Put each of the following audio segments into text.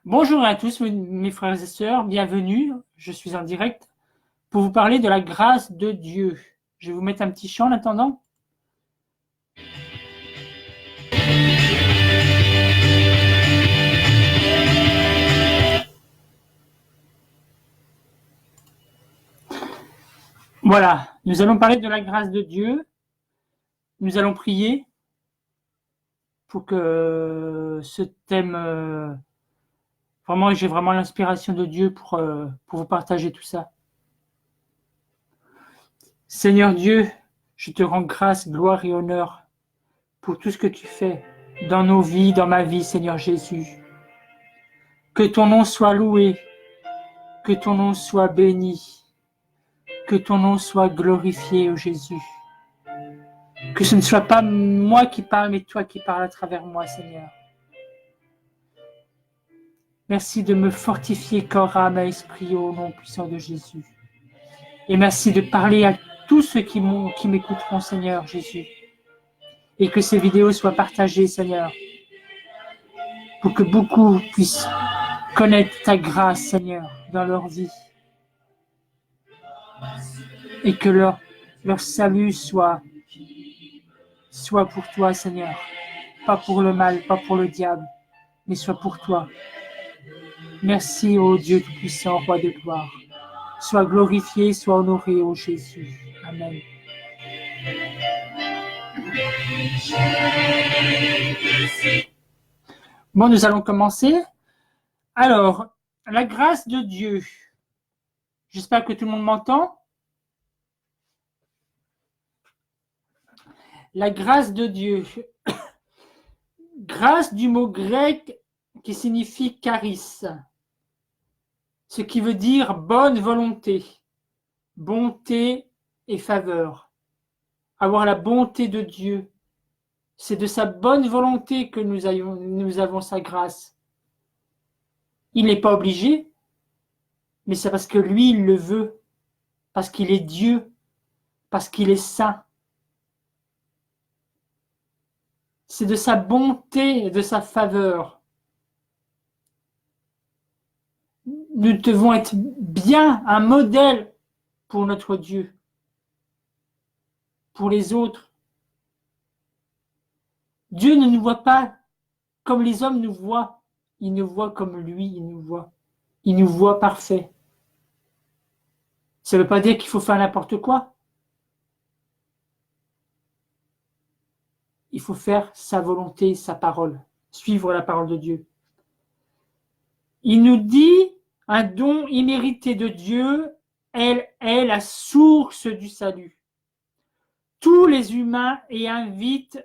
Bonjour à tous mes frères et sœurs, bienvenue, je suis en direct pour vous parler de la grâce de Dieu. Je vais vous mettre un petit chant en attendant. Voilà, nous allons parler de la grâce de Dieu. Nous allons prier pour que ce thème, vraiment, j'ai vraiment l'inspiration de Dieu pour vous partager tout ça. Seigneur Dieu, je te rends grâce, gloire et honneur pour tout ce que tu fais dans nos vies, dans ma vie, Seigneur Jésus. Que ton nom soit loué, que ton nom soit béni, que ton nom soit glorifié, ô Jésus. Que ce ne soit pas moi qui parle, mais toi qui parles à travers moi, Seigneur. Merci de me fortifier corps, âme et esprit au nom puissant de Jésus. Et merci de parler à tous ceux qui m'écouteront, Seigneur Jésus. Et que ces vidéos soient partagées, Seigneur, pour que beaucoup puissent connaître ta grâce, Seigneur, dans leur vie. Et que leur salut soit pour toi, Seigneur. Pas pour le mal, pas pour le diable, mais soit pour toi. Merci, ô Dieu Tout-Puissant, Roi de gloire. Sois glorifié, sois honoré, ô Jésus. Amen. Bon, nous allons commencer. Alors, la grâce de Dieu. J'espère que tout le monde m'entend. La grâce de Dieu. Grâce du mot grec qui signifie charis, ce qui veut dire bonne volonté, bonté et faveur. Avoir la bonté de Dieu, c'est de sa bonne volonté que nous avons sa grâce. Il n'est pas obligé, mais c'est parce que lui, il le veut, parce qu'il est Dieu, parce qu'il est saint. C'est de sa bonté et de sa faveur. Nous devons être bien un modèle pour notre Dieu, pour les autres. Dieu ne nous voit pas comme les hommes nous voient. Il nous voit comme lui, il nous voit. Il nous voit parfait. Ça ne veut pas dire qu'il faut faire n'importe quoi. Il faut faire sa volonté, sa parole, suivre la parole de Dieu. Il nous dit, un don immérité de Dieu, elle est la source du salut. Tous les humains y invitent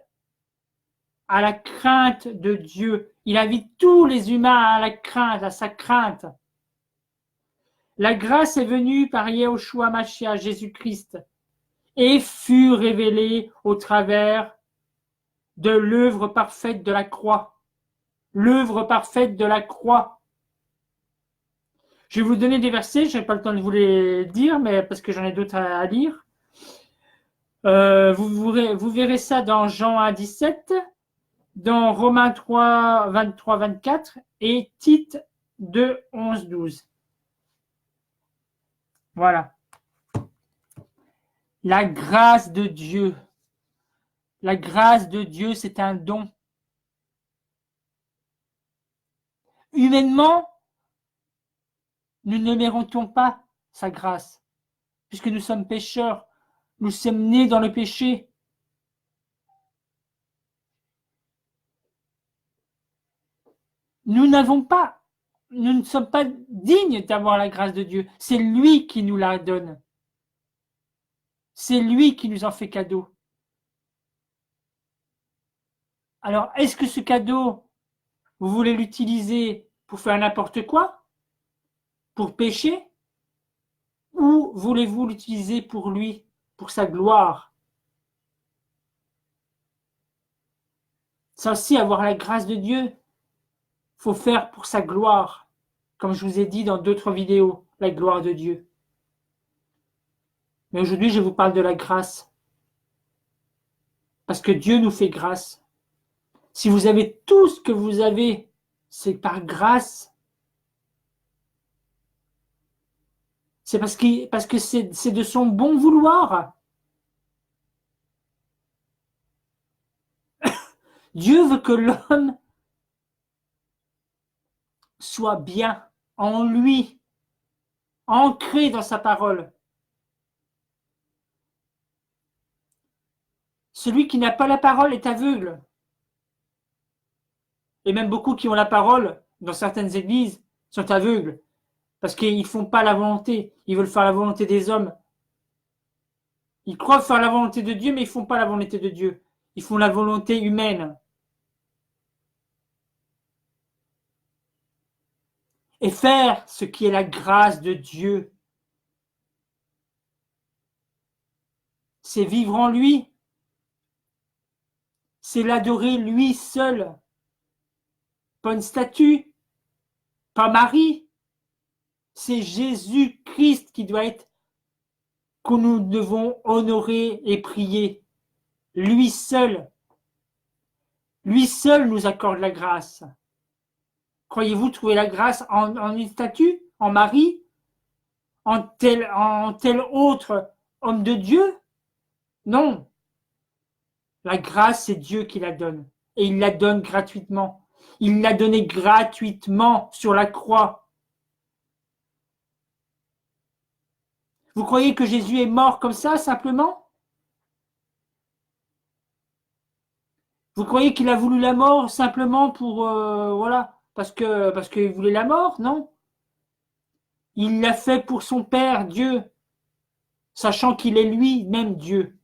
à la crainte de Dieu. Il invite tous les humains à la crainte, à sa crainte. La grâce est venue par Yehoshua Mashiach, Jésus-Christ, et fut révélée au travers de l'œuvre parfaite de la croix. L'œuvre parfaite de la croix. Je vais vous donner des versets, je n'ai pas le temps de vous les dire, mais parce que j'en ai d'autres à lire. Vous verrez ça dans Jean 1, 17, dans Romains 3, 23, 24 et Tite 2, 11, 12. Voilà. La grâce de Dieu. La grâce de Dieu, c'est un don. Humainement, nous ne méritons pas sa grâce, puisque nous sommes pécheurs. Nous sommes nés dans le péché. Nous ne sommes pas dignes d'avoir la grâce de Dieu. C'est lui qui nous la donne. C'est lui qui nous en fait cadeau. Alors, est-ce que ce cadeau, vous voulez l'utiliser pour faire n'importe quoi? Pour pécher? Ou voulez-vous l'utiliser pour lui, pour sa gloire? Ça aussi, avoir la grâce de Dieu, faut faire pour sa gloire. Comme je vous ai dit dans d'autres vidéos, la gloire de Dieu. Mais aujourd'hui, je vous parle de la grâce. Parce que Dieu nous fait grâce. Si vous avez tout ce que vous avez, c'est par grâce. C'est parce que c'est de son bon vouloir. Dieu veut que l'homme soit bien en lui, ancré dans sa parole. Celui qui n'a pas la parole est aveugle. Et même beaucoup qui ont la parole, dans certaines églises, sont aveugles. Parce qu'ils ne font pas la volonté. Ils veulent faire la volonté des hommes. Ils croient faire la volonté de Dieu, mais ils ne font pas la volonté de Dieu. Ils font la volonté humaine. Et faire ce qui est la grâce de Dieu, c'est vivre en lui. C'est l'adorer lui seul. Pas une statue, pas Marie. C'est Jésus-Christ qui doit être, que nous devons honorer et prier. Lui seul. Lui seul nous accorde la grâce. Croyez-vous trouver la grâce en une statue, en Marie, en tel autre homme de Dieu? Non. La grâce, c'est Dieu qui la donne. Et il la donne gratuitement. Il l'a donnée gratuitement sur la croix. Vous croyez que Jésus est mort comme ça, simplement? Vous croyez qu'il a voulu la mort simplement pour, voilà, parce qu'il voulait la mort? Non. Il l'a fait pour son Père, Dieu, sachant qu'il est lui-même Dieu.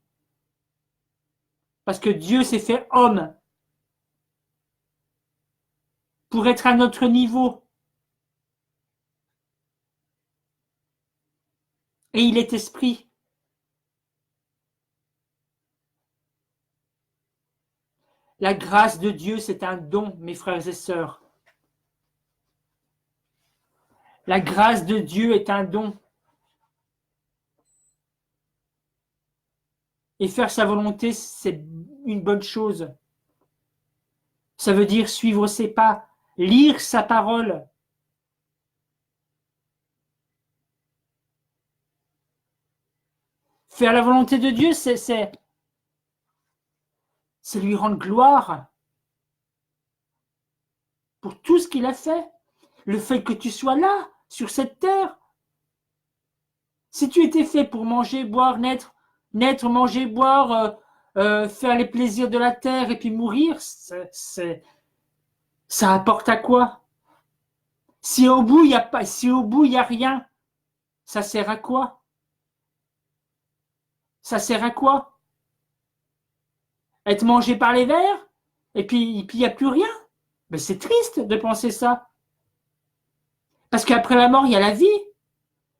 Parce que Dieu s'est fait homme pour être à notre niveau. Et il est esprit. La grâce de Dieu, c'est un don, mes frères et sœurs. La grâce de Dieu est un don. Et faire sa volonté, c'est une bonne chose. Ça veut dire suivre ses pas, lire sa parole. Faire la volonté de Dieu, c'est lui rendre gloire pour tout ce qu'il a fait. Le fait que tu sois là, sur cette terre. Si tu étais fait pour manger, boire, naître, manger, boire, faire les plaisirs de la terre et puis mourir, ça apporte à quoi? Si au bout, il n'y a pas, si au bout, il n'y a rien, ça sert à quoi? Ça sert à quoi? Être mangé par les vers? Et puis, il n'y a plus rien? Mais c'est triste de penser ça. Parce qu'après la mort, il y a la vie.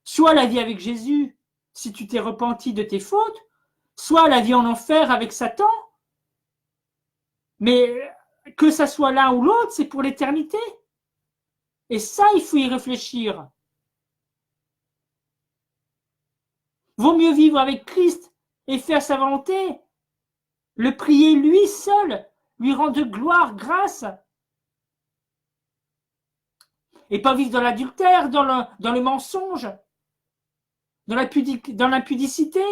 Soit la vie avec Jésus, si tu t'es repenti de tes fautes, soit la vie en enfer avec Satan. Mais que ça soit l'un ou l'autre, c'est pour l'éternité. Et ça, il faut y réfléchir. Vaut mieux vivre avec Christ et faire sa volonté, le prier lui seul, lui rendre gloire, grâce, et pas vivre dans l'adultère, dans le mensonge, dans l'impudicité,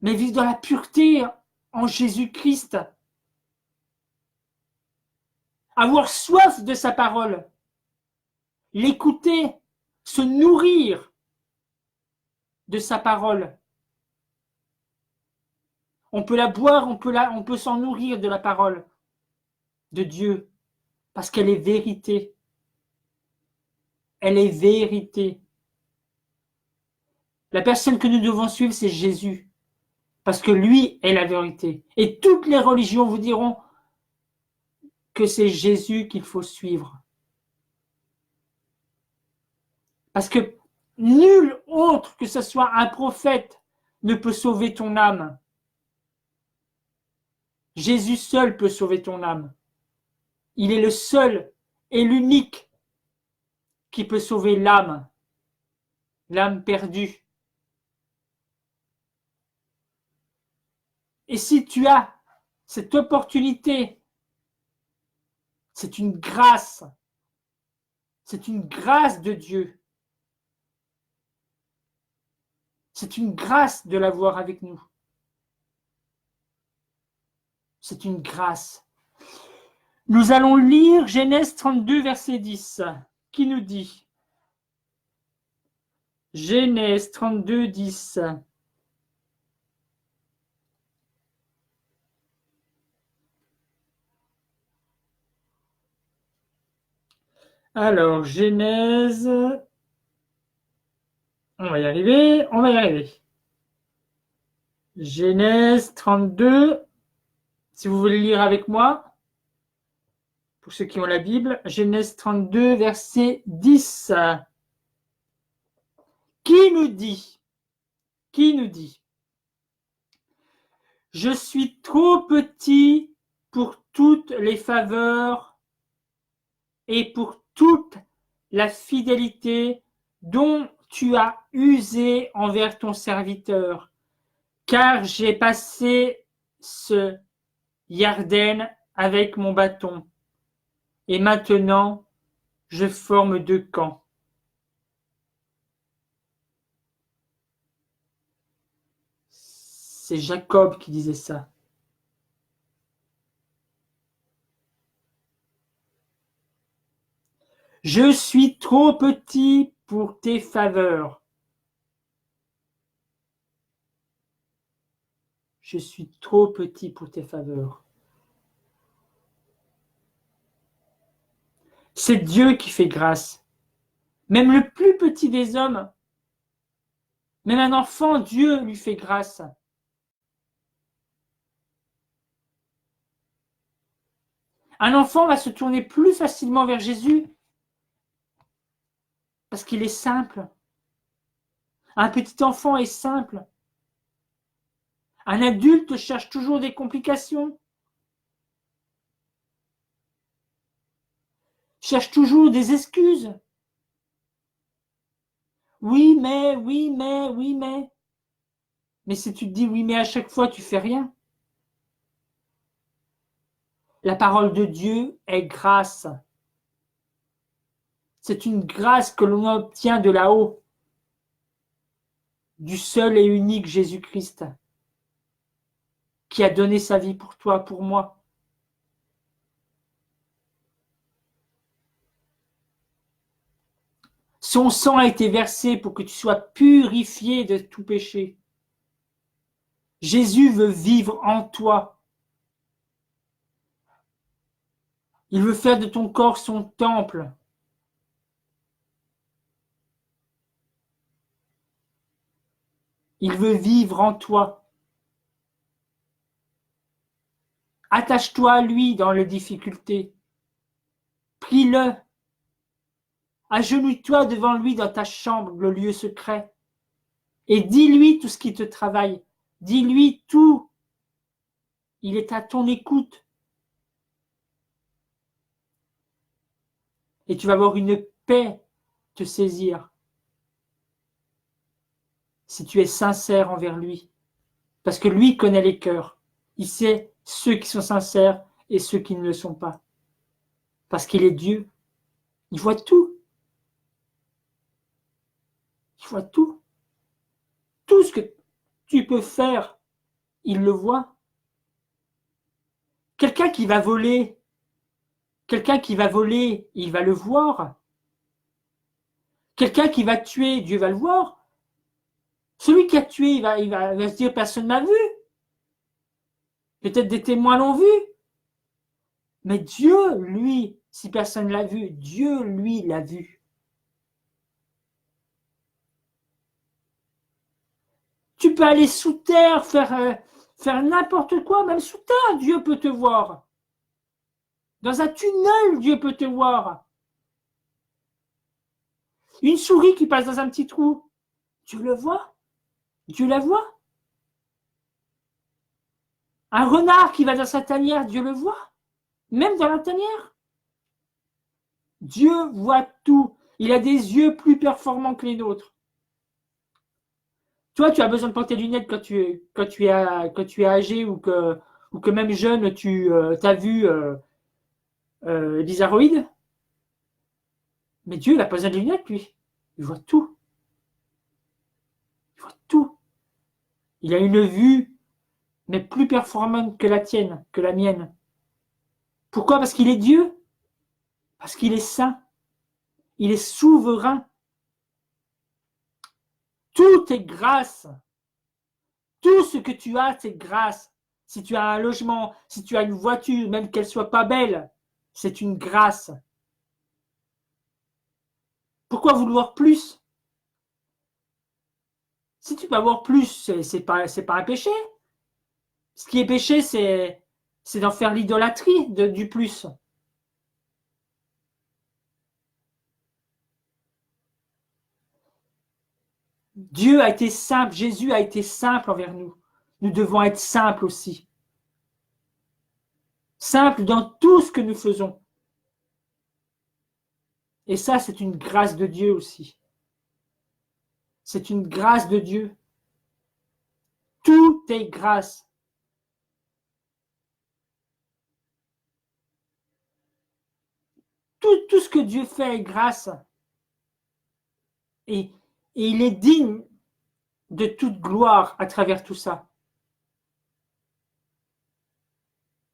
mais vivre dans la pureté en Jésus-Christ. Avoir soif de sa parole, l'écouter, se nourrir de sa parole. On peut la boire, on peut s'en nourrir de la parole de Dieu, parce qu'elle est vérité. Elle est vérité. La personne que nous devons suivre, c'est Jésus, parce que lui est la vérité. Et toutes les religions vous diront que c'est Jésus qu'il faut suivre. Parce que nul autre que ce soit un prophète ne peut sauver ton âme. Jésus seul peut sauver ton âme. Il est le seul et l'unique qui peut sauver l'âme perdue. Et si tu as cette opportunité, c'est une grâce de Dieu. C'est une grâce de l'avoir avec nous. C'est une grâce. Nous allons lire Genèse 32, verset 10, qui nous dit, Genèse 32, 10. Alors, Genèse, on va y arriver. Genèse 32, si vous voulez lire avec moi, pour ceux qui ont la Bible, Genèse 32, verset 10. Qui nous dit, je suis trop petit pour toutes les faveurs et pour toute la fidélité dont tu as usé envers ton serviteur, car j'ai passé ce Yarden avec mon bâton, et maintenant je forme deux camps. C'est Jacob qui disait ça. Je suis trop petit pour tes faveurs. Je suis trop petit pour tes faveurs. C'est Dieu qui fait grâce. Même le plus petit des hommes, même un enfant, Dieu lui fait grâce. Un enfant va se tourner plus facilement vers Jésus parce qu'il est simple. Un petit enfant est simple. Un adulte cherche toujours des complications. Cherche toujours des excuses. Oui, mais. Mais si tu te dis oui, mais à chaque fois, tu fais rien. La parole de Dieu est grâce. C'est une grâce que l'on obtient de là-haut, du seul et unique Jésus-Christ, qui a donné sa vie pour toi, pour moi. Son sang a été versé pour que tu sois purifié de tout péché. Jésus veut vivre en toi. Il veut faire de ton corps son temple. Il veut vivre en toi. Attache-toi à lui dans les difficultés. Prie-le. Agenouille-toi devant lui dans ta chambre, le lieu secret. Et dis-lui tout ce qui te travaille. Dis-lui tout. Il est à ton écoute. Et tu vas avoir une paix te saisir. Si tu es sincère envers lui. Parce que lui connaît les cœurs. Il sait ceux qui sont sincères et ceux qui ne le sont pas. Parce qu'il est Dieu. Il voit tout. Il voit tout. Tout ce que tu peux faire, il le voit. Quelqu'un qui va voler, il va le voir. Quelqu'un qui va tuer, Dieu va le voir. Celui qui a tué, il va se dire personne n'a vu. Peut-être des témoins l'ont vu. Mais Dieu, lui, si personne ne l'a vu, Dieu, lui, l'a vu. Tu peux aller sous terre, faire n'importe quoi, même sous terre, Dieu peut te voir. Dans un tunnel, Dieu peut te voir. Une souris qui passe dans un petit trou, Dieu le voit. Dieu la voit. Un renard qui va dans sa tanière, Dieu le voit. Même dans la tanière. Dieu voit tout. Il a des yeux plus performants que les nôtres. Toi, tu as besoin de porter des lunettes quand tu es âgé ou que même jeune, tu as vu des aroïdes. Mais Dieu, il n'a pas besoin de lunettes, lui. Il voit tout. Il voit tout. Il a une vue, mais plus performante que la tienne, que la mienne. Pourquoi? Parce qu'il est Dieu. Parce qu'il est saint. Il est souverain. Tout est grâce. Tout ce que tu as, c'est grâce. Si tu as un logement, si tu as une voiture, même qu'elle soit pas belle, c'est une grâce. Pourquoi vouloir plus? Si tu peux avoir plus, c'est pas un péché. Ce qui est péché, c'est d'en faire l'idolâtrie du plus. Dieu a été simple, Jésus a été simple envers nous. Nous devons être simples aussi. Simples dans tout ce que nous faisons. Et ça, c'est une grâce de Dieu aussi. C'est une grâce de Dieu. Tout est grâce. Tout ce que Dieu fait est grâce. Et il est digne de toute gloire à travers tout ça.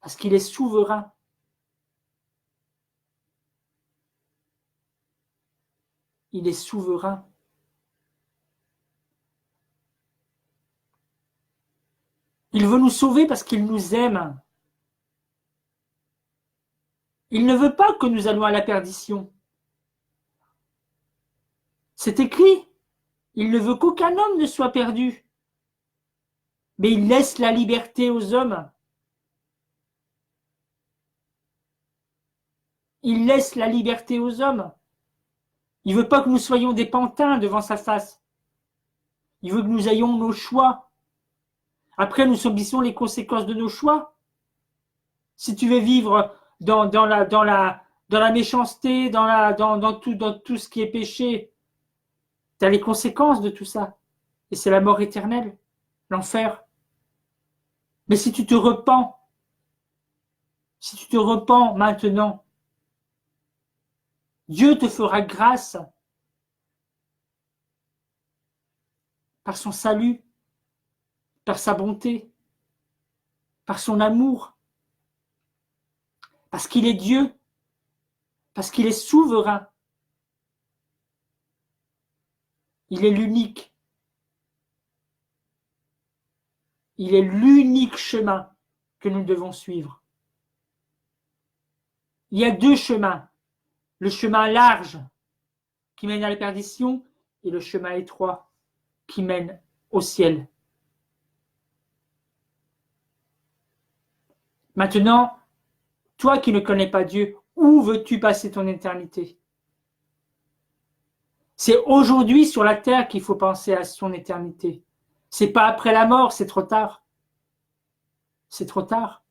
Parce qu'il est souverain. Il est souverain. Il veut nous sauver parce qu'il nous aime. Il ne veut pas que nous allions à la perdition. C'est écrit. Il ne veut qu'aucun homme ne soit perdu. Mais il laisse la liberté aux hommes. Il laisse la liberté aux hommes. Il ne veut pas que nous soyons des pantins devant sa face. Il veut que nous ayons nos choix. Après, nous subissons les conséquences de nos choix. Si tu veux vivre dans la méchanceté, dans tout ce qui est péché, tu as les conséquences de tout ça. Et c'est la mort éternelle, l'enfer. Mais si tu te repens maintenant, Dieu te fera grâce par son salut, par sa bonté, par son amour, parce qu'il est Dieu, parce qu'il est souverain. Il est l'unique. Il est l'unique chemin que nous devons suivre. Il y a deux chemins. Le chemin large qui mène à la perdition et le chemin étroit qui mène au ciel. Maintenant, toi qui ne connais pas Dieu, où veux-tu passer ton éternité? C'est aujourd'hui sur la terre qu'il faut penser à son éternité. C'est pas après la mort, c'est trop tard. C'est trop tard.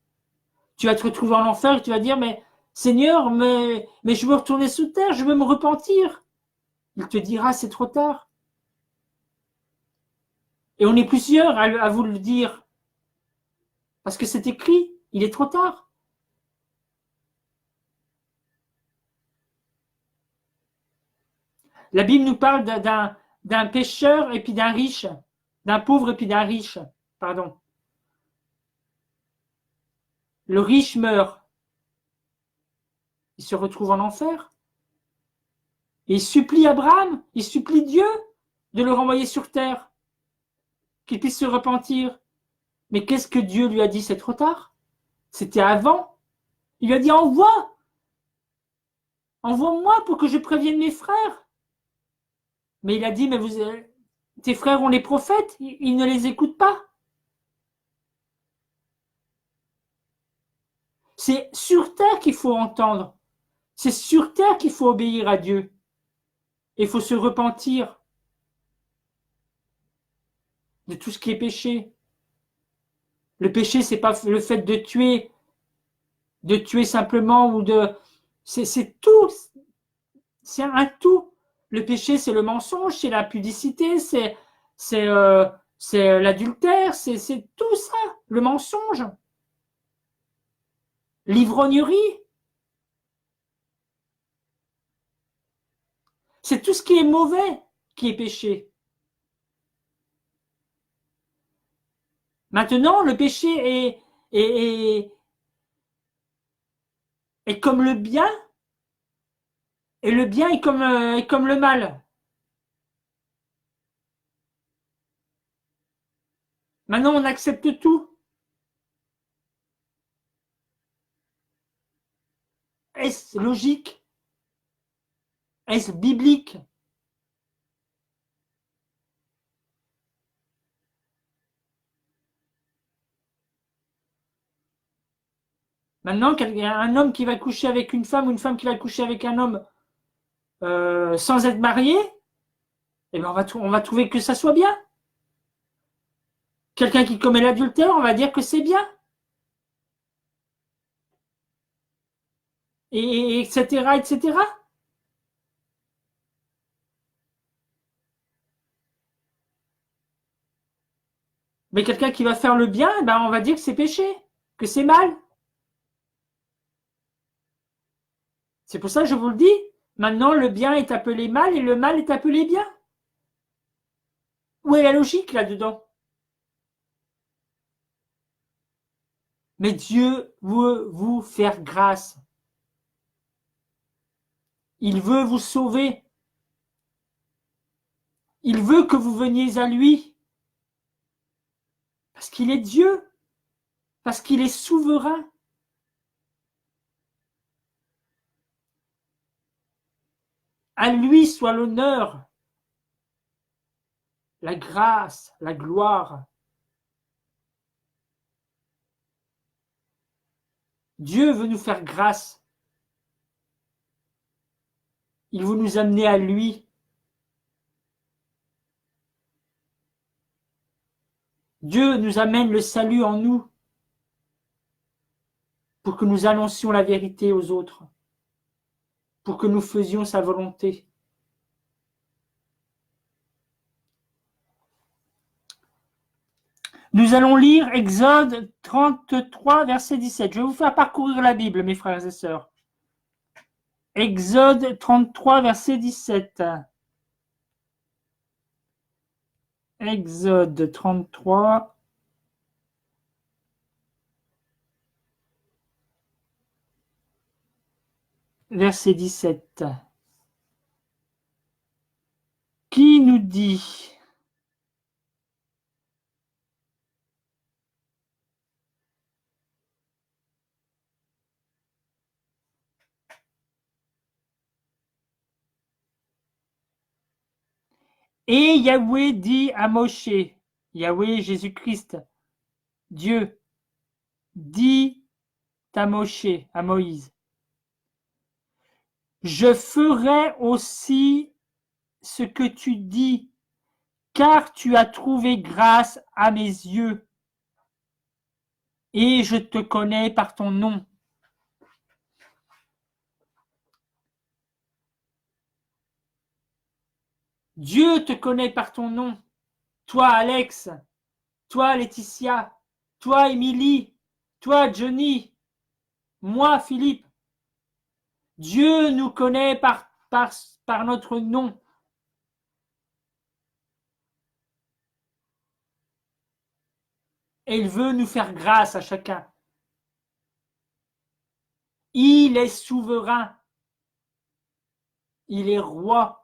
Tu vas te retrouver en enfer et tu vas dire, mais Seigneur, mais je veux retourner sous terre, je veux me repentir. Il te dira, c'est trop tard. Et on est plusieurs à vous le dire. Parce que c'est écrit, il est trop tard. La Bible nous parle d'un pécheur et puis d'un riche, d'un pauvre et puis d'un riche, pardon. Le riche meurt, il se retrouve en enfer. Et il supplie Abraham, il supplie Dieu de le renvoyer sur terre, qu'il puisse se repentir. Mais qu'est-ce que Dieu lui a dit? C'est trop tard. C'était avant. Il lui a dit, envoie-moi pour que je prévienne mes frères. Mais il a dit, mais tes frères ont les prophètes, ils ne les écoutent pas. C'est sur terre qu'il faut entendre. C'est sur terre qu'il faut obéir à Dieu. Il faut se repentir de tout ce qui est péché. Le péché, c'est pas le fait de tuer simplement ou c'est tout. C'est un tout. Le péché, c'est le mensonge, c'est l'impudicité, c'est l'adultère, c'est tout ça, le mensonge, l'ivrognerie. C'est tout ce qui est mauvais qui est péché. Maintenant, le péché est, est comme le bien, et le bien est comme le mal. Maintenant, on accepte tout. Est-ce logique? Est-ce biblique? Maintenant, un homme qui va coucher avec une femme ou une femme qui va coucher avec un homme sans être marié, eh ben on va trouver que ça soit bien. Quelqu'un qui commet l'adultère, on va dire que c'est bien. Et etc., etc. Mais quelqu'un qui va faire le bien, eh ben on va dire que c'est péché, que c'est mal. C'est pour ça que je vous le dis. Maintenant, le bien est appelé mal et le mal est appelé bien. Où est la logique là-dedans? Mais Dieu veut vous faire grâce. Il veut vous sauver. Il veut que vous veniez à lui. Parce qu'il est Dieu. Parce qu'il est souverain. À lui soit l'honneur, la grâce, la gloire. Dieu veut nous faire grâce. Il veut nous amener à lui. Dieu nous amène le salut en nous pour que nous annoncions la vérité aux autres, pour que nous faisions sa volonté. Nous allons lire Exode 33, verset 17. Je vais vous faire parcourir la Bible, mes frères et sœurs. Exode 33, verset 17. Exode 33, verset 17. Qui nous dit: et Yahweh dit à Moshe, Yahweh Jésus-Christ, Dieu, dit à Moshe, à Moïse: je ferai aussi ce que tu dis, car tu as trouvé grâce à mes yeux, et je te connais par ton nom. Dieu te connaît par ton nom. Toi, Alex, toi, Laetitia, toi, Émilie, toi, Johnny, moi, Philippe. Dieu nous connaît par notre nom. Et il veut nous faire grâce à chacun. Il est souverain. Il est roi.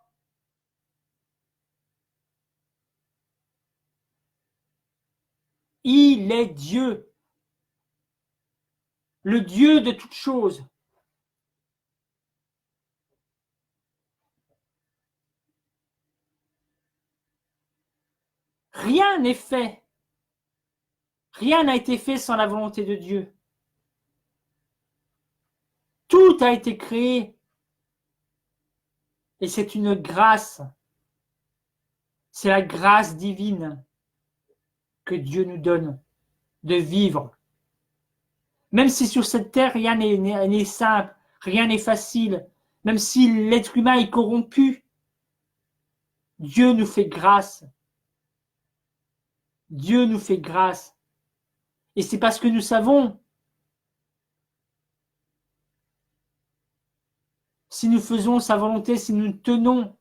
Il est Dieu. Le Dieu de toutes choses. Rien n'est fait. Rien n'a été fait sans la volonté de Dieu. Tout a été créé. Et c'est une grâce. C'est la grâce divine que Dieu nous donne de vivre. Même si sur cette terre, rien n'est simple, rien n'est facile, même si l'être humain est corrompu, Dieu nous fait grâce. Dieu nous fait grâce. Et c'est parce que nous savons, si nous faisons sa volonté, si nous tenons,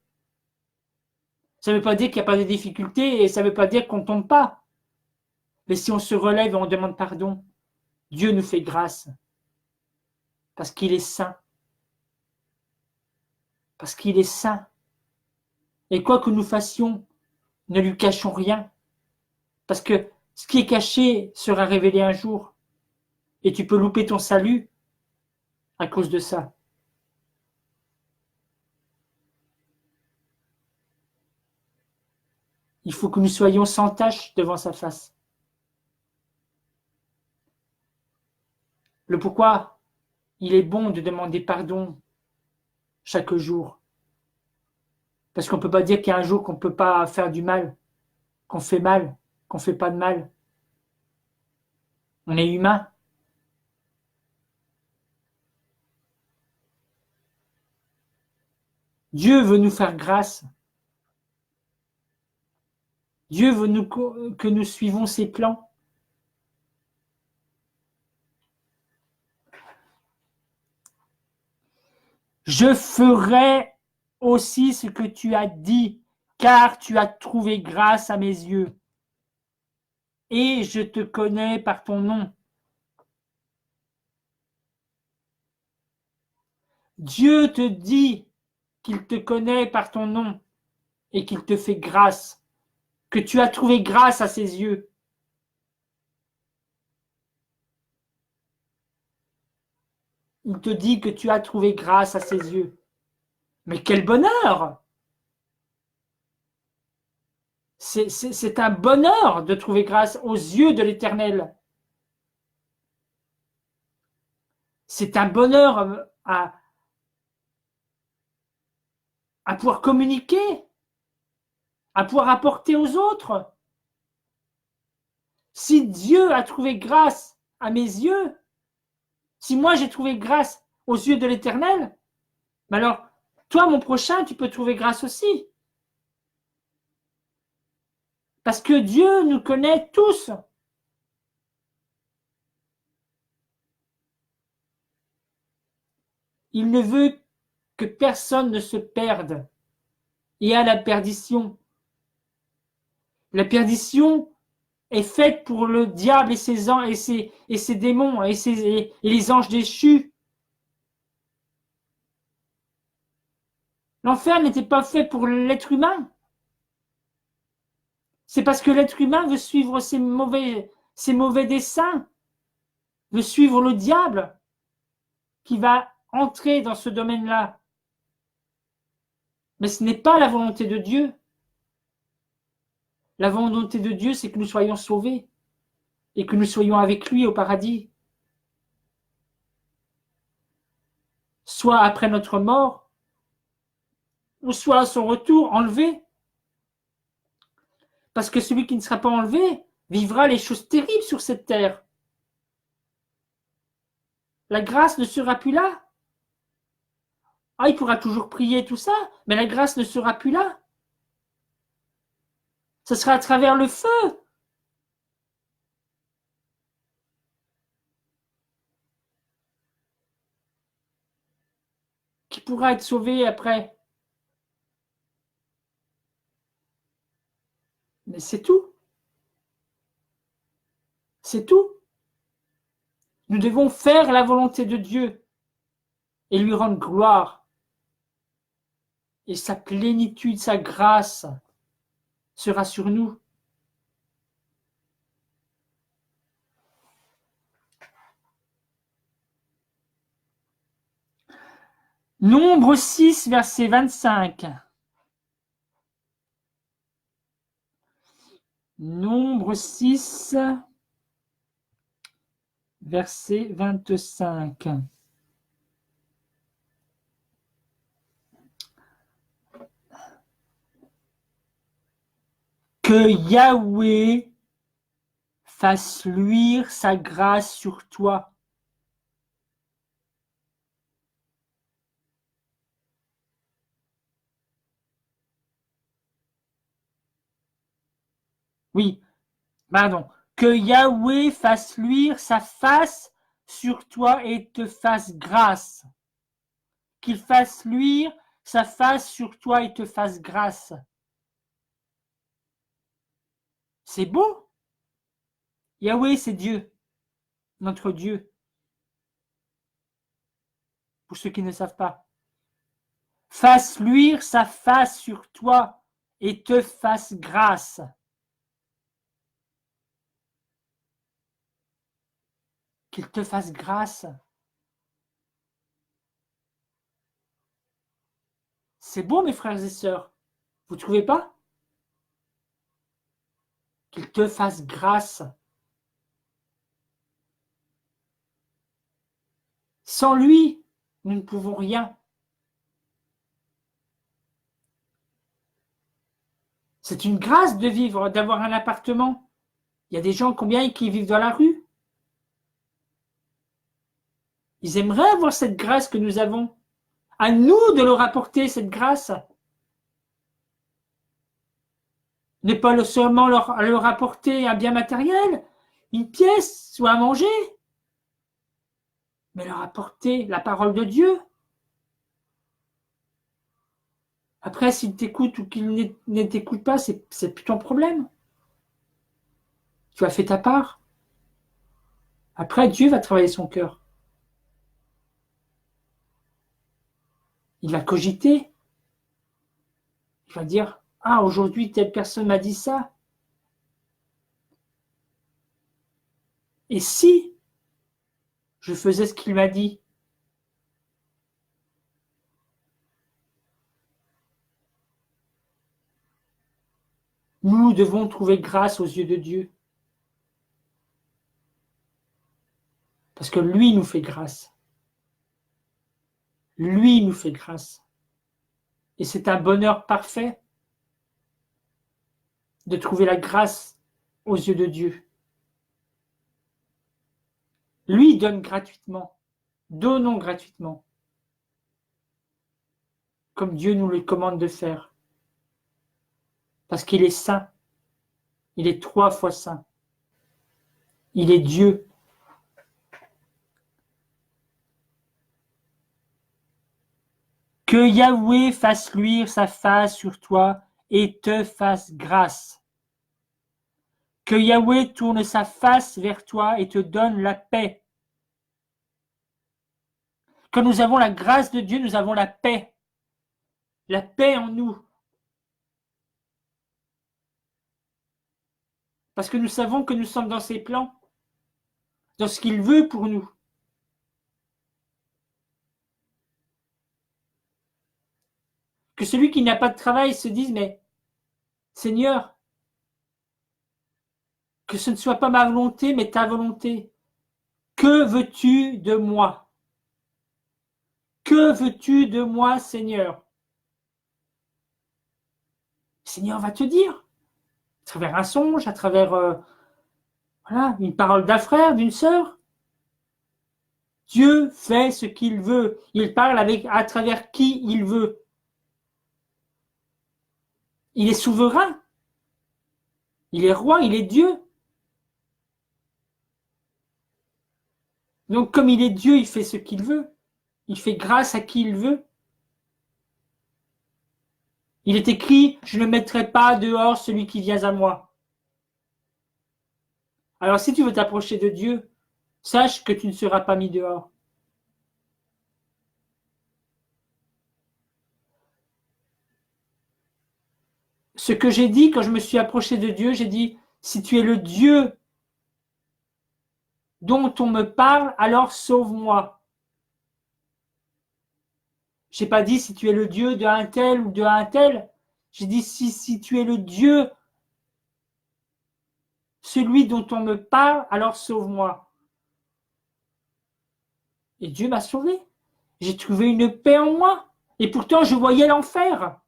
ça ne veut pas dire qu'il n'y a pas de difficultés et ça ne veut pas dire qu'on ne tombe pas. Mais si on se relève et on demande pardon, Dieu nous fait grâce. Parce qu'il est saint. Parce qu'il est saint. Et quoi que nous fassions, ne lui cachons rien. Parce que ce qui est caché sera révélé un jour. Et tu peux louper ton salut à cause de ça. Il faut que nous soyons sans tache devant sa face. Le pourquoi il est bon de demander pardon chaque jour. Parce qu'on ne peut pas dire qu'il y a un jour qu'on ne peut pas faire du mal, qu'on fait mal, qu'on ne fait pas de mal. On est humain. Dieu veut nous faire grâce. Dieu veut que nous suivons ses plans. Je ferai aussi ce que tu as dit, car tu as trouvé grâce à mes yeux. Et je te connais par ton nom. Dieu te dit qu'il te connaît par ton nom et qu'il te fait grâce, que tu as trouvé grâce à ses yeux. Il te dit que tu as trouvé grâce à ses yeux. Mais quel bonheur! C'est un bonheur de trouver grâce aux yeux de l'Éternel. C'est un bonheur à pouvoir communiquer, à pouvoir apporter aux autres. Si Dieu a trouvé grâce à mes yeux, si moi j'ai trouvé grâce aux yeux de l'Éternel, alors toi, mon prochain, tu peux trouver grâce aussi. Parce que Dieu nous connaît tous. Il ne veut que personne ne se perde et à la perdition. La perdition est faite pour le diable et ses démons et les anges déchus. L'enfer n'était pas fait pour l'être humain. C'est parce que l'être humain veut suivre ses mauvais desseins, veut suivre le diable qui va entrer dans ce domaine-là. Mais ce n'est pas la volonté de Dieu. La volonté de Dieu, c'est que nous soyons sauvés et que nous soyons avec lui au paradis. Soit après notre mort, ou soit à son retour enlevé. Parce que celui qui ne sera pas enlevé vivra les choses terribles sur cette terre. La grâce ne sera plus là. Ah, il pourra toujours prier tout ça, mais la grâce ne sera plus là. Ce sera à travers le feu. Qui pourra être sauvé après. Mais c'est tout. C'est tout. Nous devons faire la volonté de Dieu et lui rendre gloire. Et sa plénitude, sa grâce sera sur nous. Nombre 6, verset 25. Nombre 6, verset 25. Que Yahweh fasse luire sa grâce sur toi. Oui, pardon. Que Yahweh fasse luire sa face sur toi et te fasse grâce. Qu'il fasse luire sa face sur toi et te fasse grâce. C'est beau. Yahweh, c'est Dieu, notre Dieu, pour ceux qui ne savent pas. Fasse luire sa face sur toi et te fasse grâce. Qu'il te fasse grâce. C'est beau, mes frères et sœurs. Vous ne trouvez pas? Qu'il te fasse grâce. Sans lui, nous ne pouvons rien. C'est une grâce de vivre, d'avoir un appartement. Il y a des gens combien qui vivent dans la rue. Ils aimeraient avoir cette grâce que nous avons. À nous de leur apporter cette grâce. Ne pas seulement leur apporter un bien matériel, une pièce ou à manger, mais leur apporter la parole de Dieu. Après, s'ils t'écoutent ou qu'ils ne t'écoutent pas, c'est plus ton problème. Tu as fait ta part. Après, Dieu va travailler son cœur. Il va cogiter. Il va dire, ah, aujourd'hui, telle personne m'a dit ça. Et si je faisais ce qu'il m'a dit? Nous devons trouver grâce aux yeux de Dieu. Parce que lui nous fait grâce. Lui nous fait grâce. Et c'est un bonheur parfait de trouver la grâce aux yeux de Dieu. Lui donne gratuitement. Donnons gratuitement. Comme Dieu nous le commande de faire. Parce qu'il est saint. Il est 3 fois saint. Il est Dieu. Que Yahweh fasse luire sa face sur toi et te fasse grâce. Que Yahweh tourne sa face vers toi et te donne la paix. Quand nous avons la grâce de Dieu, nous avons la paix. La paix en nous. Parce que nous savons que nous sommes dans ses plans, dans ce qu'il veut pour nous. Que celui qui n'a pas de travail se dise, mais Seigneur, que ce ne soit pas ma volonté, mais ta volonté. Que veux-tu de moi? Que veux-tu de moi, Seigneur? Seigneur va te dire, à travers un songe, à travers une parole d'un frère, d'une sœur. Dieu fait ce qu'il veut. Il parle à travers qui il veut. Il est souverain. Il est roi, il est Dieu. Donc comme il est Dieu, il fait ce qu'il veut. Il fait grâce à qui il veut. Il est écrit, je ne mettrai pas dehors celui qui vient à moi. Alors si tu veux t'approcher de Dieu, sache que tu ne seras pas mis dehors. Ce que j'ai dit quand je me suis approché de Dieu, j'ai dit, si tu es le Dieu dont on me parle, alors sauve-moi. Je n'ai pas dit si tu es le Dieu d'un tel ou d'un tel. J'ai dit si tu es le Dieu, celui dont on me parle, alors sauve-moi. Et Dieu m'a sauvé. J'ai trouvé une paix en moi. Et pourtant, je voyais l'enfer.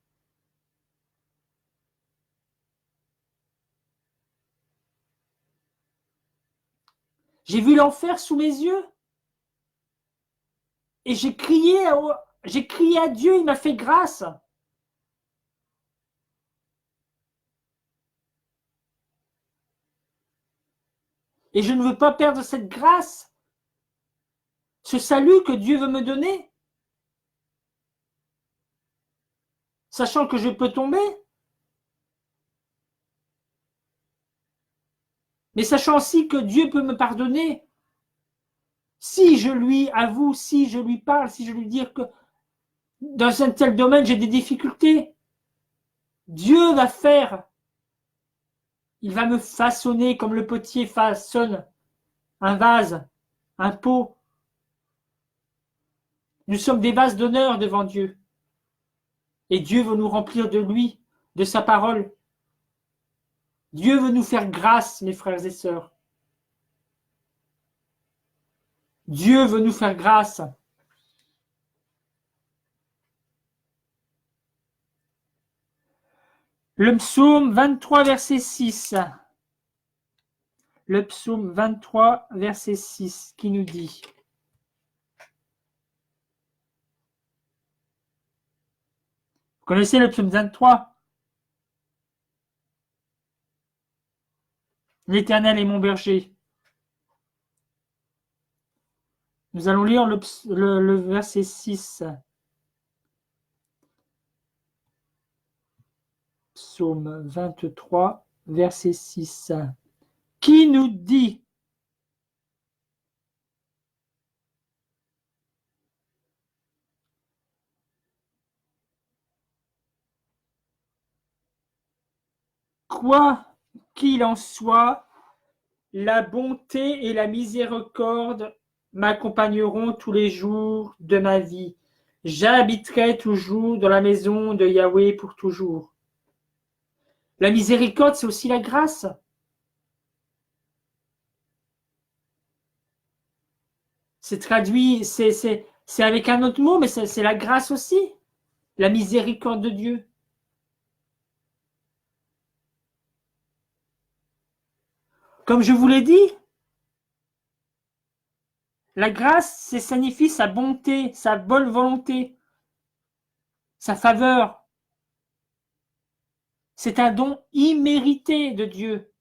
J'ai vu l'enfer sous mes yeux. Et j'ai crié à Dieu, il m'a fait grâce. Et je ne veux pas perdre cette grâce, ce salut que Dieu veut me donner, sachant que je peux tomber. mais sachant aussi que Dieu peut me pardonner si je lui avoue, si je lui parle, si je lui dis que dans un tel domaine j'ai des difficultés. Dieu va faire, il va me façonner comme le potier façonne un vase, un pot. Nous sommes des vases d'honneur devant Dieu. Et Dieu veut nous remplir de lui, de sa parole. Dieu veut nous faire grâce, mes frères et sœurs. Dieu veut nous faire grâce. Le psaume 23, verset 6. Le psaume 23, verset 6, qui nous dit: vous connaissez le psaume 23? L'Éternel est mon berger. Nous allons lire le verset 6. Psaume 23, verset 6. Qui nous dit: quoi qu'il en soit, la bonté et la miséricorde m'accompagneront tous les jours de ma vie. J'habiterai toujours dans la maison de Yahweh pour toujours. La miséricorde, c'est aussi la grâce. C'est traduit, c'est avec un autre mot, mais c'est la grâce aussi. La miséricorde de Dieu. Comme je vous l'ai dit, la grâce, ça signifie sa bonté, sa bonne volonté, sa faveur. C'est un don immérité de Dieu,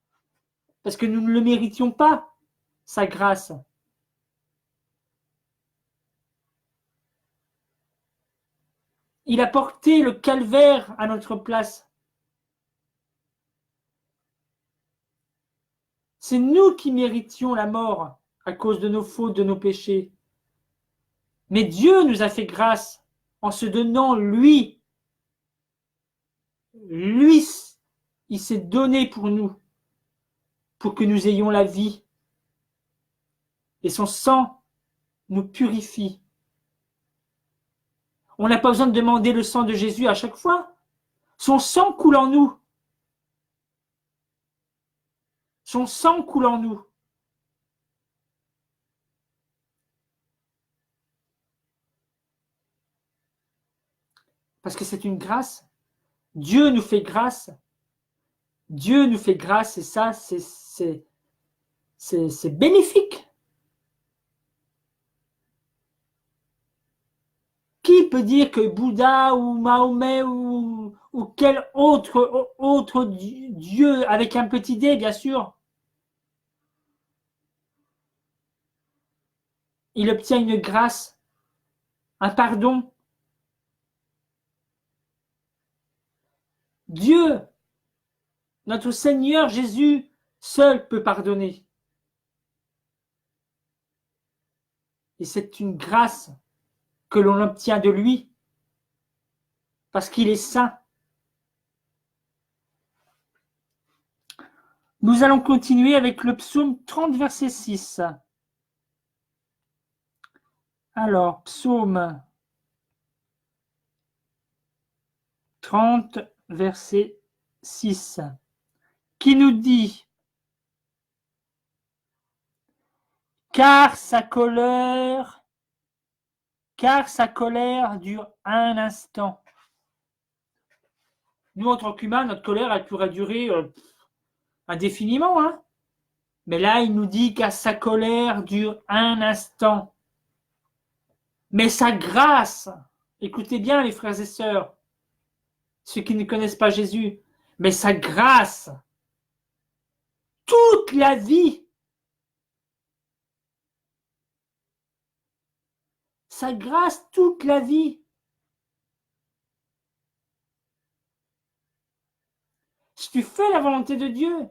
parce que nous ne le méritions pas, sa grâce. Il a porté le calvaire à notre place. C'est nous qui méritions la mort à cause de nos fautes, de nos péchés. Mais Dieu nous a fait grâce en se donnant lui. Lui, il s'est donné pour nous, pour que nous ayons la vie. Et son sang nous purifie. On n'a pas besoin de demander le sang de Jésus à chaque fois. Son sang coule en nous. Son sang coule en nous. Parce que c'est une grâce. Dieu nous fait grâce. Dieu nous fait grâce et ça, c'est bénéfique. Qui peut dire que Bouddha ou Mahomet ou quel autre Dieu, avec un petit d, bien sûr, il obtient une grâce, un pardon. Dieu, notre Seigneur Jésus, seul peut pardonner. Et c'est une grâce que l'on obtient de lui, parce qu'il est saint. Nous allons continuer avec le psaume 30, verset 6. Alors, psaume 30, verset 6, qui nous dit: car sa colère dure un instant. Nous, en tant qu'humains, notre colère, elle pourrait durer indéfiniment, hein. Mais là, il nous dit qu'à sa colère dure un instant. Mais sa grâce, écoutez bien les frères et sœurs, ceux qui ne connaissent pas Jésus, mais sa grâce, toute la vie, sa grâce toute la vie. Si tu fais la volonté de Dieu,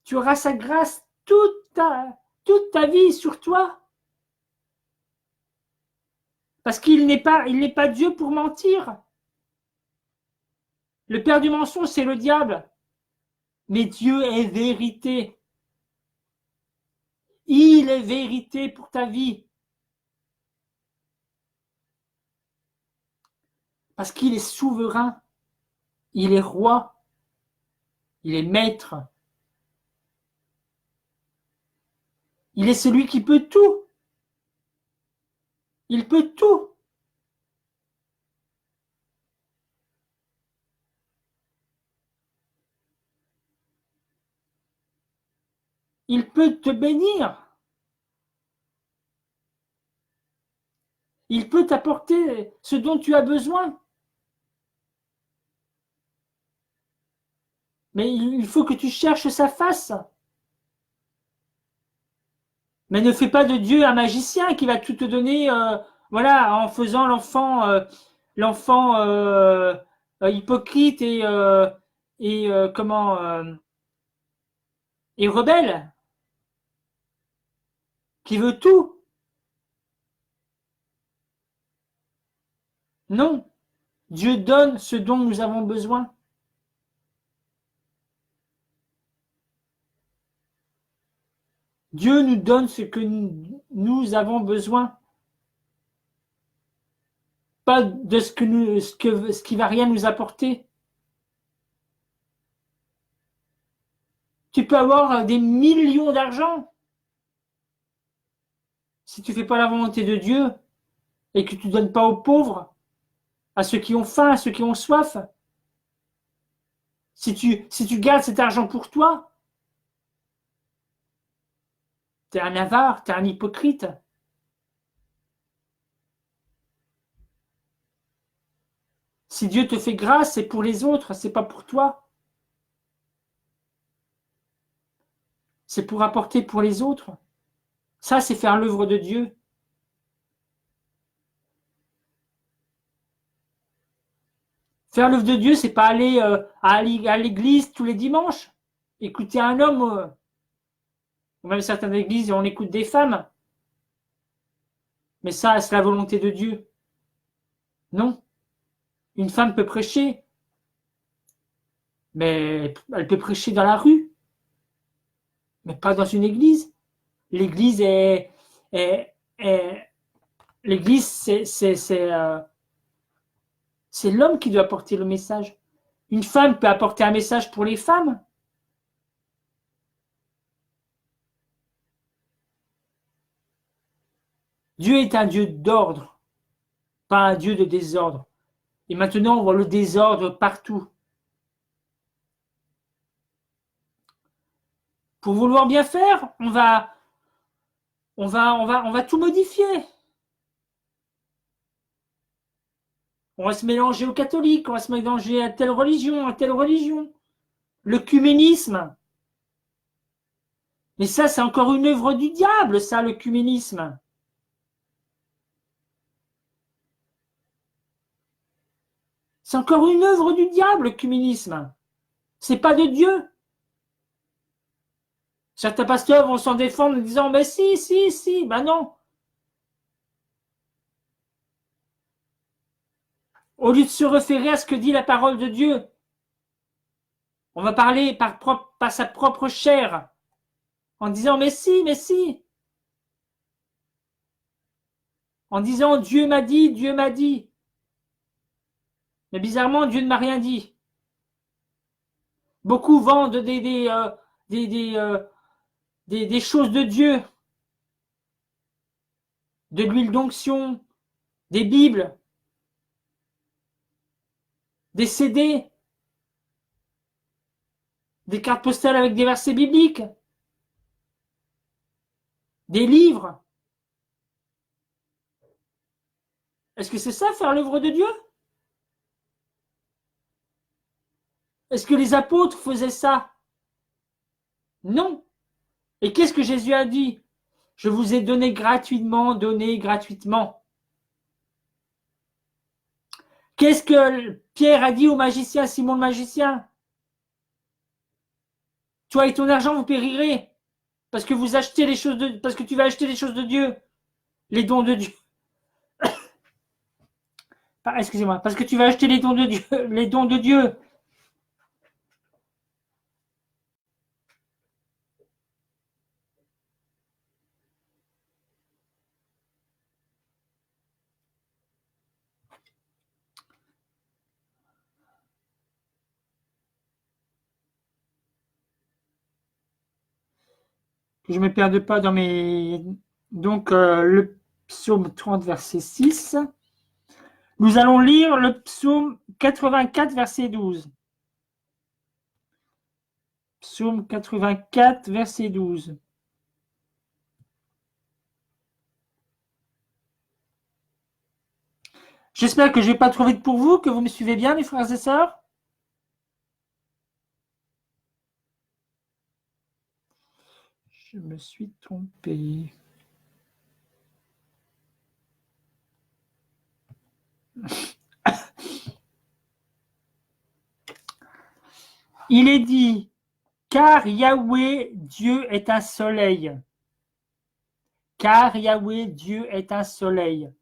Tu auras sa grâce toute ta vie sur toi. Parce qu'il n'est pas Dieu pour mentir. Le père du mensonge, c'est le diable. Mais Dieu est vérité. Il est vérité pour ta vie. Parce qu'il est souverain. Il est roi. Il est maître. Il est celui qui peut tout. Il peut tout. Il peut te bénir. Il peut t'apporter ce dont tu as besoin. Mais il faut que tu cherches sa face. Mais ne fais pas de Dieu un magicien qui va tout te donner, voilà, en faisant l'enfant hypocrite et comment et rebelle, qui veut tout. Non, Dieu donne ce dont nous avons besoin. Dieu nous donne ce que nous avons besoin. Pas de ce qui va rien nous apporter. Tu peux avoir des millions d'argent. Si tu ne fais pas la volonté de Dieu et que tu ne donnes pas aux pauvres, à ceux qui ont faim, à ceux qui ont soif, si tu gardes cet argent pour toi, tu es un avare, tu es un hypocrite. Si Dieu te fait grâce, c'est pour les autres, c'est pas pour toi. C'est pour apporter pour les autres. Ça, c'est faire l'œuvre de Dieu. Faire l'œuvre de Dieu, c'est pas aller à l'église tous les dimanches, écouter un homme, ou même certaines églises, on écoute des femmes. Mais ça, c'est la volonté de Dieu. Non. Une femme peut prêcher, mais elle peut prêcher dans la rue, mais pas dans une église. L'église l'église, c'est l'homme qui doit apporter le message. Une femme peut apporter un message pour les femmes. Dieu est un Dieu d'ordre, pas un Dieu de désordre. Et maintenant, on voit le désordre partout. Pour vouloir bien faire, on va tout modifier. On va se mélanger aux catholiques, on va se mélanger à telle religion, à telle religion. L'œcuménisme. Mais ça, c'est encore une œuvre du diable, ça, l'œcuménisme. C'est encore une œuvre du diable, l'œcuménisme. C'est pas de Dieu. Certains pasteurs vont s'en défendre en disant, mais si, ben non. Au lieu de se référer à ce que dit la parole de Dieu, on va parler par sa propre chair, en disant, mais si. En disant, Dieu m'a dit. Mais bizarrement, Dieu ne m'a rien dit. Beaucoup vendent des choses de Dieu, de l'huile d'onction, des Bibles, des CD, des cartes postales avec des versets bibliques, des livres. Est-ce que c'est ça, faire l'œuvre de Dieu? Est-ce que les apôtres faisaient ça? Non. Et qu'est-ce que Jésus a dit? Je vous ai donné gratuitement. Qu'est-ce que Pierre a dit au magicien, Simon le magicien? Toi et ton argent, vous périrez. Parce que vous achetez les choses de, parce que tu vas acheter les choses de Dieu. Les dons de Dieu. Excusez-moi. Parce que tu vas acheter les dons de Dieu. Les dons de Dieu. Que je ne me perde pas dans mes... Donc, le psaume 30, verset 6. Nous allons lire le psaume 84, verset 12. Psaume 84, verset 12. J'espère que je ne vais pas trop vite pour vous, que vous me suivez bien, mes frères et sœurs. Je me suis trompé. Il est dit, car Yahweh, Dieu est un soleil. Car Yahweh, Dieu est un soleil.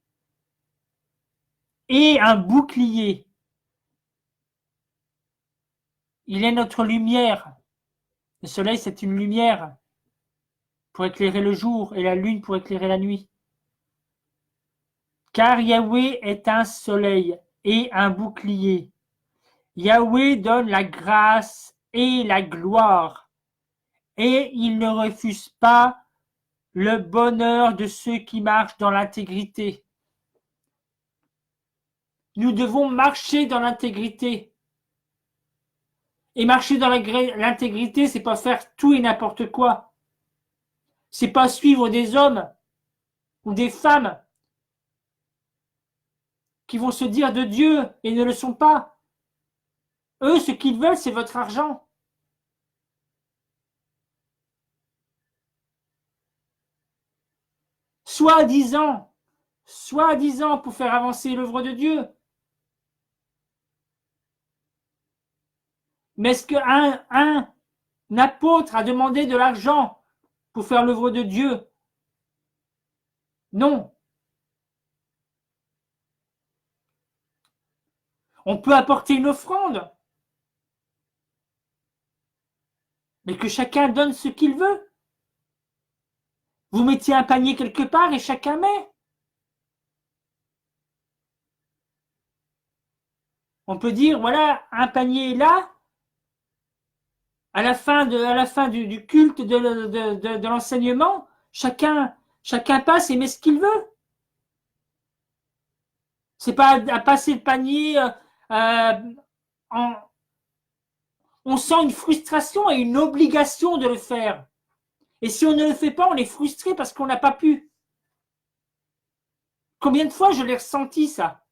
Et un bouclier. Il est notre lumière. Le soleil, c'est une lumière pour éclairer le jour et la lune pour éclairer la nuit. Car Yahweh est un soleil et un bouclier. Yahweh donne la grâce et la gloire, et il ne refuse pas le bonheur de ceux qui marchent dans l'intégrité. Nous devons marcher dans l'intégrité. Et marcher dans l'intégrité, c'est pas faire tout et n'importe quoi. C'est pas suivre des hommes ou des femmes qui vont se dire de Dieu et ne le sont pas. Eux, ce qu'ils veulent, c'est votre argent. Soi-disant pour faire avancer l'œuvre de Dieu. Mais est-ce qu'un apôtre a demandé de l'argent pour faire l'œuvre de Dieu? Non. On peut apporter une offrande, mais que chacun donne ce qu'il veut. Vous mettiez un panier quelque part et chacun met. On peut dire, voilà, un panier est là, à la fin du culte de l'enseignement, chacun passe et met ce qu'il veut. C'est pas à passer le panier on sent une frustration et une obligation de le faire. Et si on ne le fait pas, on est frustré parce qu'on n'a pas pu. Combien de fois je l'ai ressenti, ça?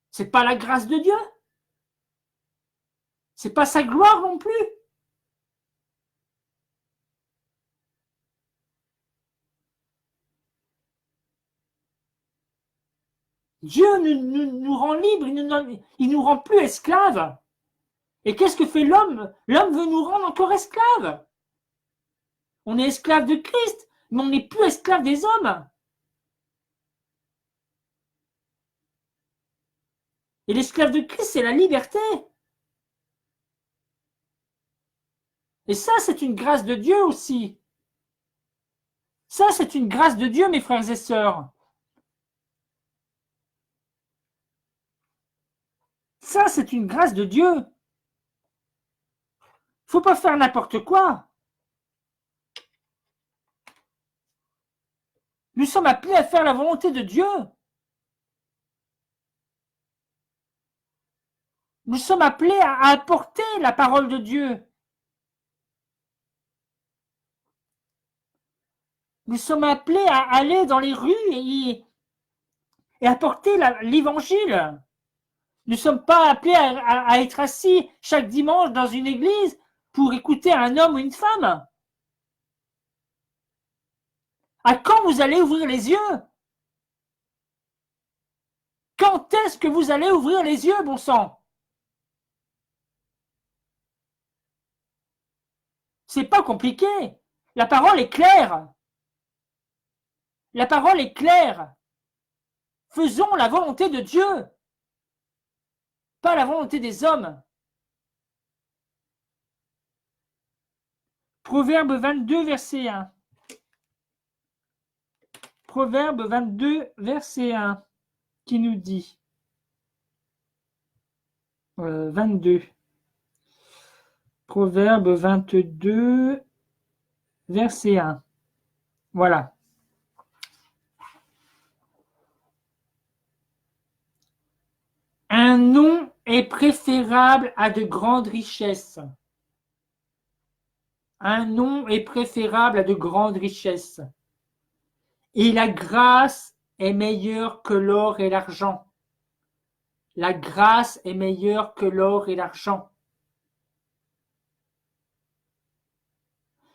C'est pas la grâce de Dieu. C'est pas sa gloire non plus. Dieu nous rend libres, il nous rend plus esclaves. Et qu'est-ce que fait l'homme? L'homme veut nous rendre encore esclaves. On est esclaves de Christ, mais on n'est plus esclaves des hommes. Et l'esclave de Christ, c'est la liberté. Et ça, c'est une grâce de Dieu aussi. Ça, c'est une grâce de Dieu, mes frères et sœurs. Ça, c'est une grâce de Dieu. Faut pas faire n'importe quoi. Nous sommes appelés à faire la volonté de Dieu. Nous sommes appelés à apporter la parole de Dieu. Nous sommes appelés à aller dans les rues et apporter l'évangile. Nous ne sommes pas appelés à être assis chaque dimanche dans une église pour écouter un homme ou une femme. À quand vous allez ouvrir les yeux? Quand est-ce que vous allez ouvrir les yeux, bon sang? C'est pas compliqué. La parole est claire. La parole est claire. Faisons la volonté de Dieu, pas la volonté des hommes. Proverbe 22, verset 1. Proverbe 22, verset 1, qui nous dit 22. Proverbe 22, verset 1. Voilà. Un nom est préférable à de grandes richesses. Un nom est préférable à de grandes richesses. Et la grâce est meilleure que l'or et l'argent. La grâce est meilleure que l'or et l'argent.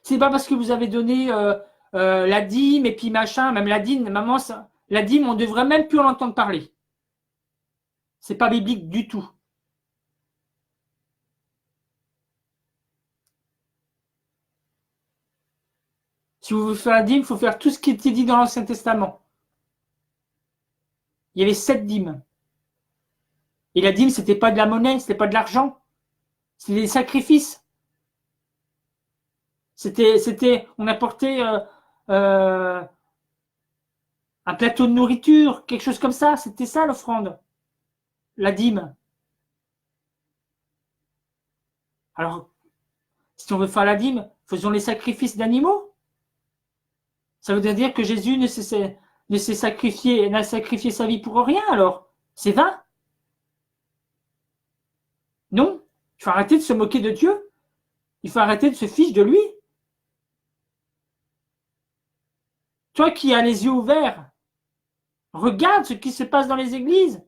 C'est pas parce que vous avez donné la dîme et puis machin, même la dîme, maman, la dîme, on devrait même plus en entendre parler. C'est pas biblique du tout. Si vous voulez faire la dîme, il faut faire tout ce qui était dit dans l'Ancien Testament. Il y avait 7 dîmes. Et la dîme, c'était pas de la monnaie, c'était pas de l'argent. C'était des sacrifices. On apportait un plateau de nourriture, quelque chose comme ça. C'était ça l'offrande, la dîme. Alors, si on veut faire la dîme, faisons les sacrifices d'animaux. Ça veut dire que Jésus n'a sacrifié sa vie pour rien, alors. C'est vain. Non. Il faut arrêter de se moquer de Dieu. Il faut arrêter de se ficher de lui. Toi qui as les yeux ouverts, regarde ce qui se passe dans les églises.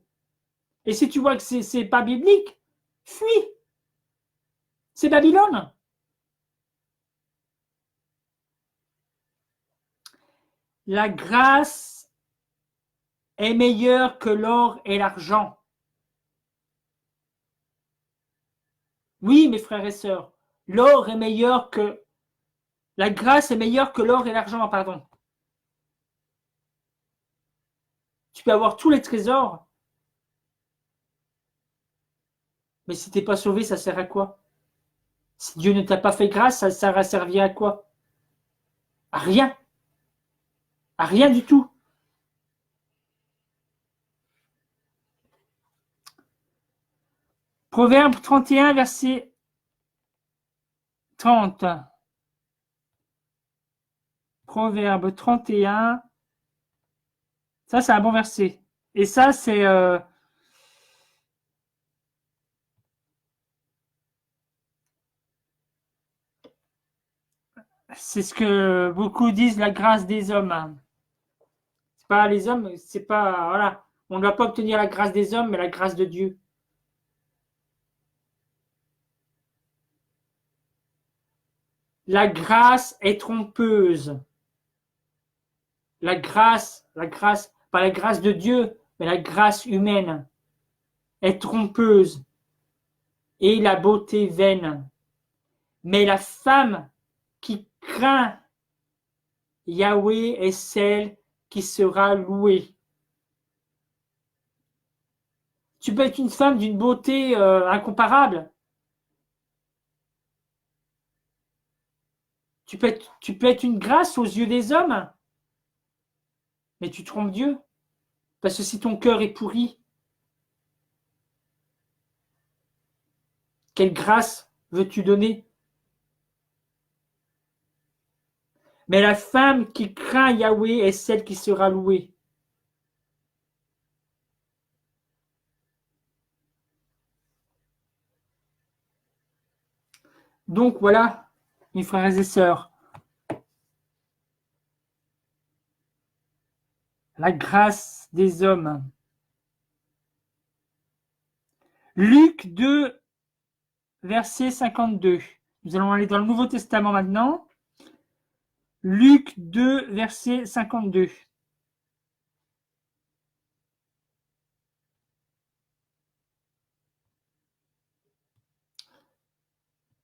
Et si tu vois que c'est pas biblique, fuis. C'est Babylone. La grâce est meilleure que l'or et l'argent. Oui, mes frères et sœurs, l'or est meilleur que... La grâce est meilleure que l'or et l'argent, pardon. Tu peux avoir tous les trésors, mais si tu n'es pas sauvé, ça sert à quoi? Si Dieu ne t'a pas fait grâce, ça sert à servir à quoi? À rien. À rien du tout. Proverbe 31, verset 30. Proverbe 31. Ça, c'est un bon verset. Et ça, c'est ce que beaucoup disent la grâce des hommes. C'est pas les hommes, c'est pas, voilà. On ne doit pas obtenir la grâce des hommes, mais la grâce de Dieu. La grâce est trompeuse. La grâce, pas la grâce de Dieu, mais la grâce humaine est trompeuse et la beauté vaine. Mais la femme qui craint Yahweh est celle qui sera louée. Tu peux être une femme d'une beauté incomparable. Tu peux être une grâce aux yeux des hommes, mais tu trompes Dieu. Parce que si ton cœur est pourri, quelle grâce veux-tu donner? Mais la femme qui craint Yahweh est celle qui sera louée. Donc voilà, mes frères et sœurs, la grâce des hommes. Luc 2, verset 52. Nous allons aller dans le Nouveau Testament maintenant. Luc 2, verset 52.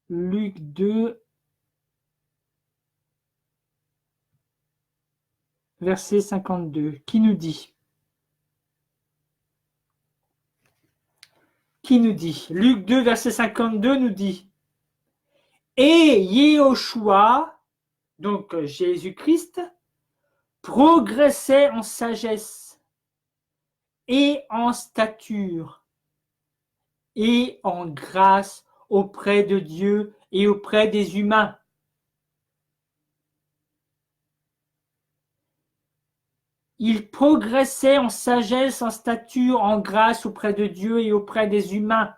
Luc 2, verset 52, qui nous dit Luc 2, verset 52 nous dit et Yehoshua, donc Jésus-Christ, progressait en sagesse et en stature et en grâce auprès de Dieu et auprès des humains. Il progressait en sagesse, en stature, en grâce auprès de Dieu et auprès des humains.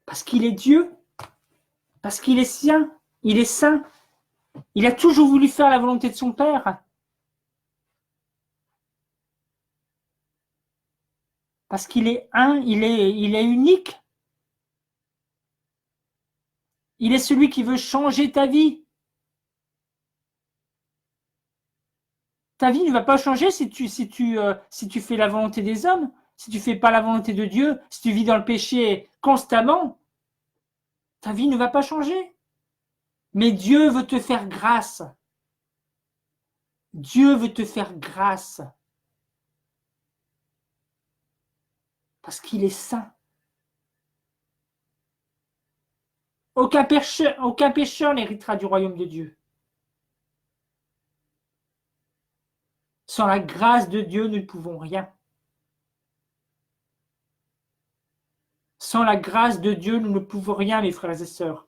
Parce qu'il est Dieu, parce qu'il est sien, il est saint. Il a toujours voulu faire la volonté de son Père. Parce qu'il est un, il est unique. Il est celui qui veut changer ta vie. Ta vie ne va pas changer si tu fais la volonté des hommes, si tu ne fais pas la volonté de Dieu, si tu vis dans le péché constamment. Ta vie ne va pas changer. Mais Dieu veut te faire grâce. Dieu veut te faire grâce. Parce qu'il est saint. Aucun pécheur n'héritera du royaume de Dieu. Sans la grâce de Dieu, nous ne pouvons rien. Sans la grâce de Dieu, nous ne pouvons rien, mes frères et sœurs.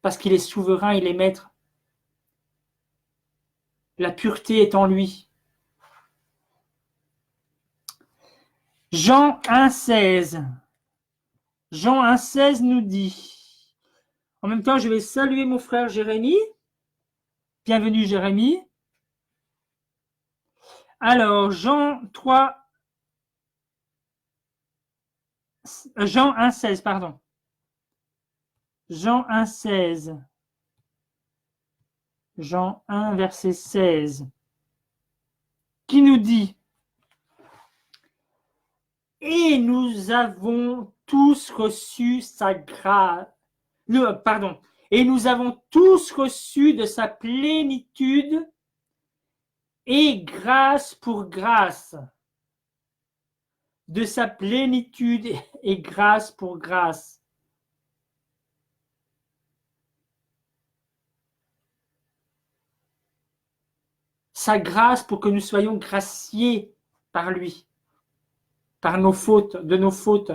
Parce qu'il est souverain, il est maître. La pureté est en lui. Jean 1,16. Jean 1,16 nous dit. En même temps, je vais saluer mon frère Jérémie. Bienvenue Jérémie. Alors, Jean 1,16, pardon. Jean 1,16. Jean 1, verset 16. Qui nous dit et nous avons tous reçu sa grâce. Et nous avons tous reçu de sa plénitude et grâce pour grâce. De sa plénitude et grâce pour grâce. Sa grâce pour que nous soyons graciés par lui, par nos fautes, de nos fautes.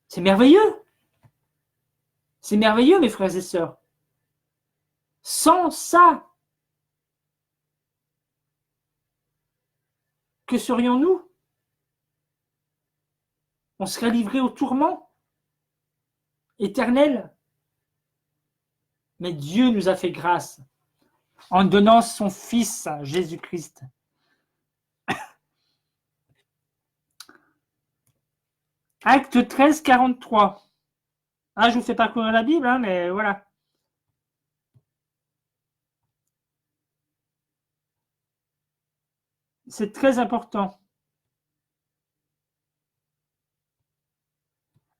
C'est merveilleux. C'est merveilleux, mes frères et sœurs. Sans ça, que serions-nous? On serait livrés au tourment éternel. Mais Dieu nous a fait grâce en donnant son Fils, Jésus-Christ. Acte 13, 43. Ah, je ne vous fais pas courir la Bible, hein, mais voilà. C'est très important.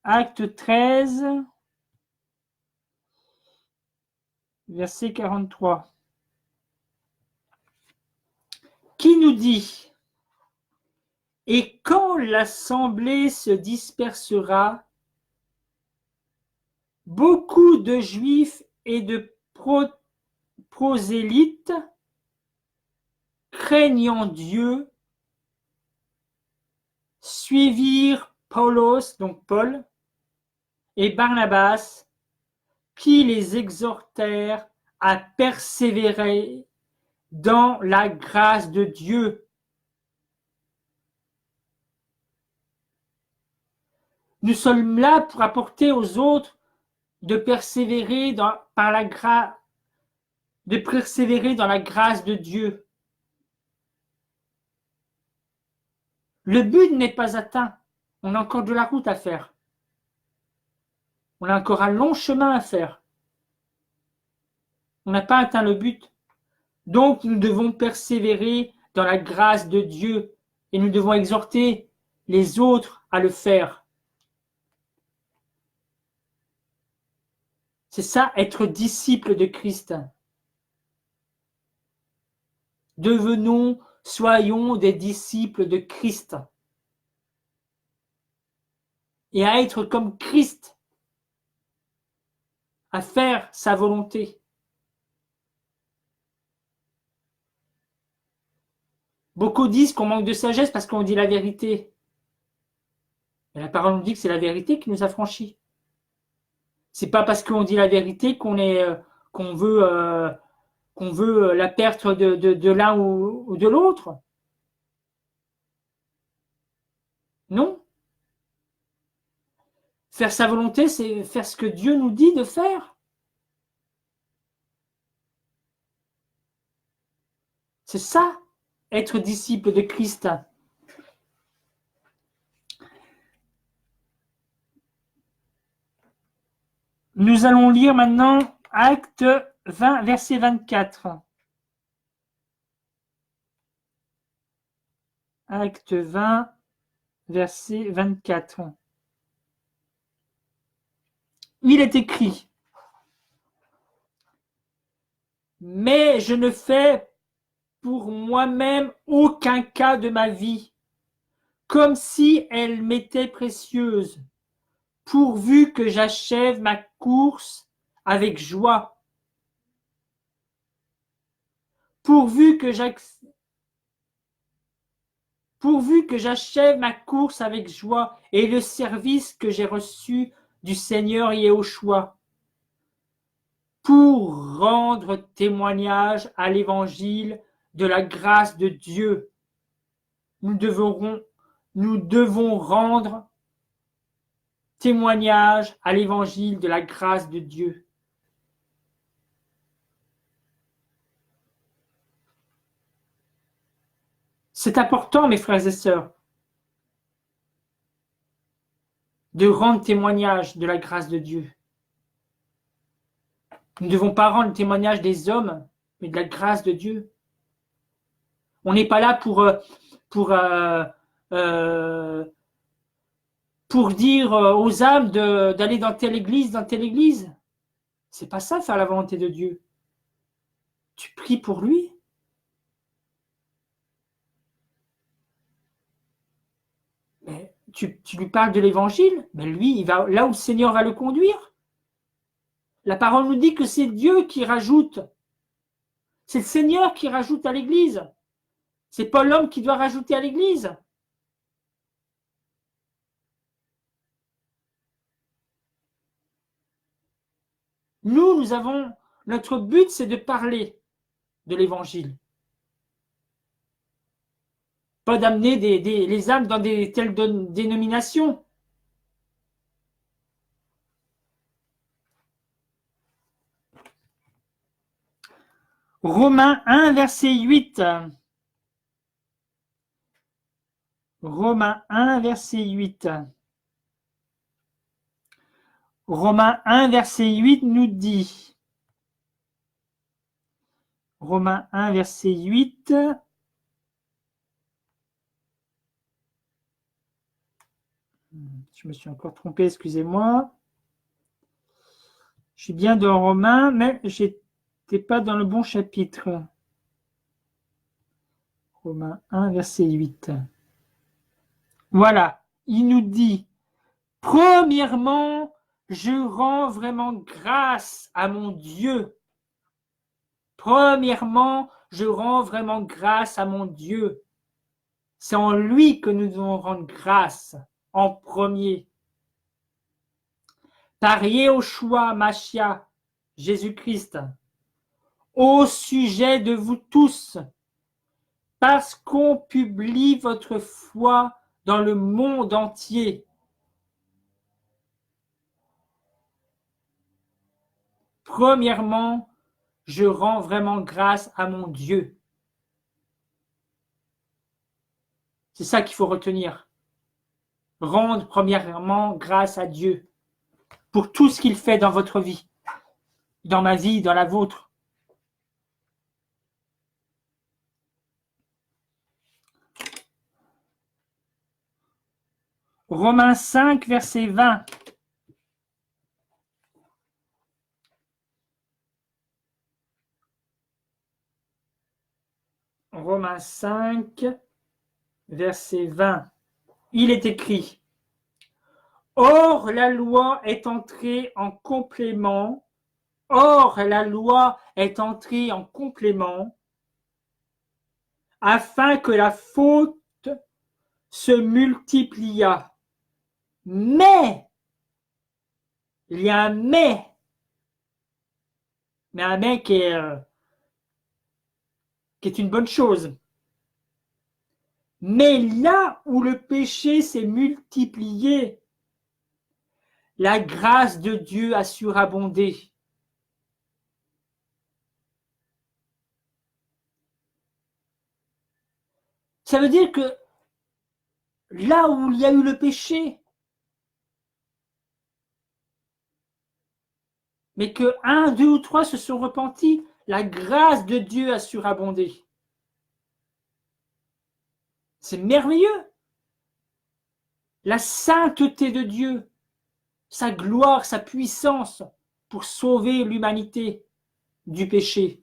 Acte 13, verset 43. Qui nous dit et quand l'assemblée se dispersera, beaucoup de Juifs et de prosélytes, craignant Dieu, suivirent Paulos, donc Paul, et Barnabas, qui les exhortèrent à persévérer dans la grâce de Dieu. Nous sommes là pour apporter aux autres de persévérer dans la grâce de Dieu. Le but n'est pas atteint. On a encore de la route à faire. On a encore un long chemin à faire. On n'a pas atteint le but. Donc nous devons persévérer dans la grâce de Dieu et nous devons exhorter les autres à le faire. C'est ça, être disciple de Christ. Devenons, soyons des disciples de Christ. Et à être comme Christ, à faire sa volonté. Beaucoup disent qu'on manque de sagesse parce qu'on dit la vérité. Mais la parole nous dit que c'est la vérité qui nous affranchit. C'est pas parce qu'on dit la vérité qu'on veut la perte de l'un ou de l'autre. Non. Faire sa volonté, c'est faire ce que Dieu nous dit de faire. C'est ça, être disciple de Christ. Nous allons lire maintenant Acte 20, verset 24. Acte 20, verset 24. Il est écrit: mais je ne fais pour moi-même aucun cas de ma vie, comme si elle m'était précieuse, pourvu que j'achève ma course avec joie, pourvu que j'achève ma course avec joie et le service que j'ai reçu du Seigneur Yahushua, pour rendre témoignage à l'évangile de la grâce de Dieu. Nous devons rendre témoignage à l'évangile de la grâce de Dieu. C'est important, mes frères et sœurs, de rendre témoignage de la grâce de Dieu. Nous ne devons pas rendre témoignage des hommes, mais de la grâce de Dieu. On n'est pas là pour dire aux âmes d'aller dans telle église, dans telle église. C'est pas ça, faire la volonté de Dieu. Tu pries pour lui. Mais tu lui parles de l'évangile, mais lui, il va là où le Seigneur va le conduire. La parole nous dit que c'est Dieu qui rajoute. C'est le Seigneur qui rajoute à l'église. C'est pas l'homme qui doit rajouter à l'église. Nous avons, notre but, c'est de parler de l'évangile. Pas d'amener les âmes dans des telles dénominations. Romains 1, verset 8. Romains 1, verset 8. Romains 1, verset 8 nous dit. Romains 1, verset 8. Je me suis encore trompé, excusez-moi. Je suis bien dans Romains, mais je n'étais pas dans le bon chapitre. Romains 1, verset 8. Voilà, il nous dit: premièrement, je rends vraiment grâce à mon Dieu. Premièrement, je rends vraiment grâce à mon Dieu. C'est en lui que nous devons rendre grâce en premier. Par Yehoshua Mashiach, Jésus-Christ, au sujet de vous tous, parce qu'on publie votre foi dans le monde entier. Premièrement, je rends vraiment grâce à mon Dieu. C'est ça qu'il faut retenir. Rendre premièrement grâce à Dieu pour tout ce qu'il fait dans votre vie, dans ma vie, dans la vôtre. Romains 5, verset 20. Romains 5, verset 20. Il est écrit: Or, la loi est entrée en complément. Or, la loi est entrée en complément afin que la faute se multipliât. Mais, il y a un mais un mais qui est une bonne chose. Mais là où le péché s'est multiplié, la grâce de Dieu a surabondé. Ça veut dire que là où il y a eu le péché, mais que un, deux ou trois se sont repentis, la grâce de Dieu a surabondé. C'est merveilleux. La sainteté de Dieu, sa gloire, sa puissance pour sauver l'humanité du péché.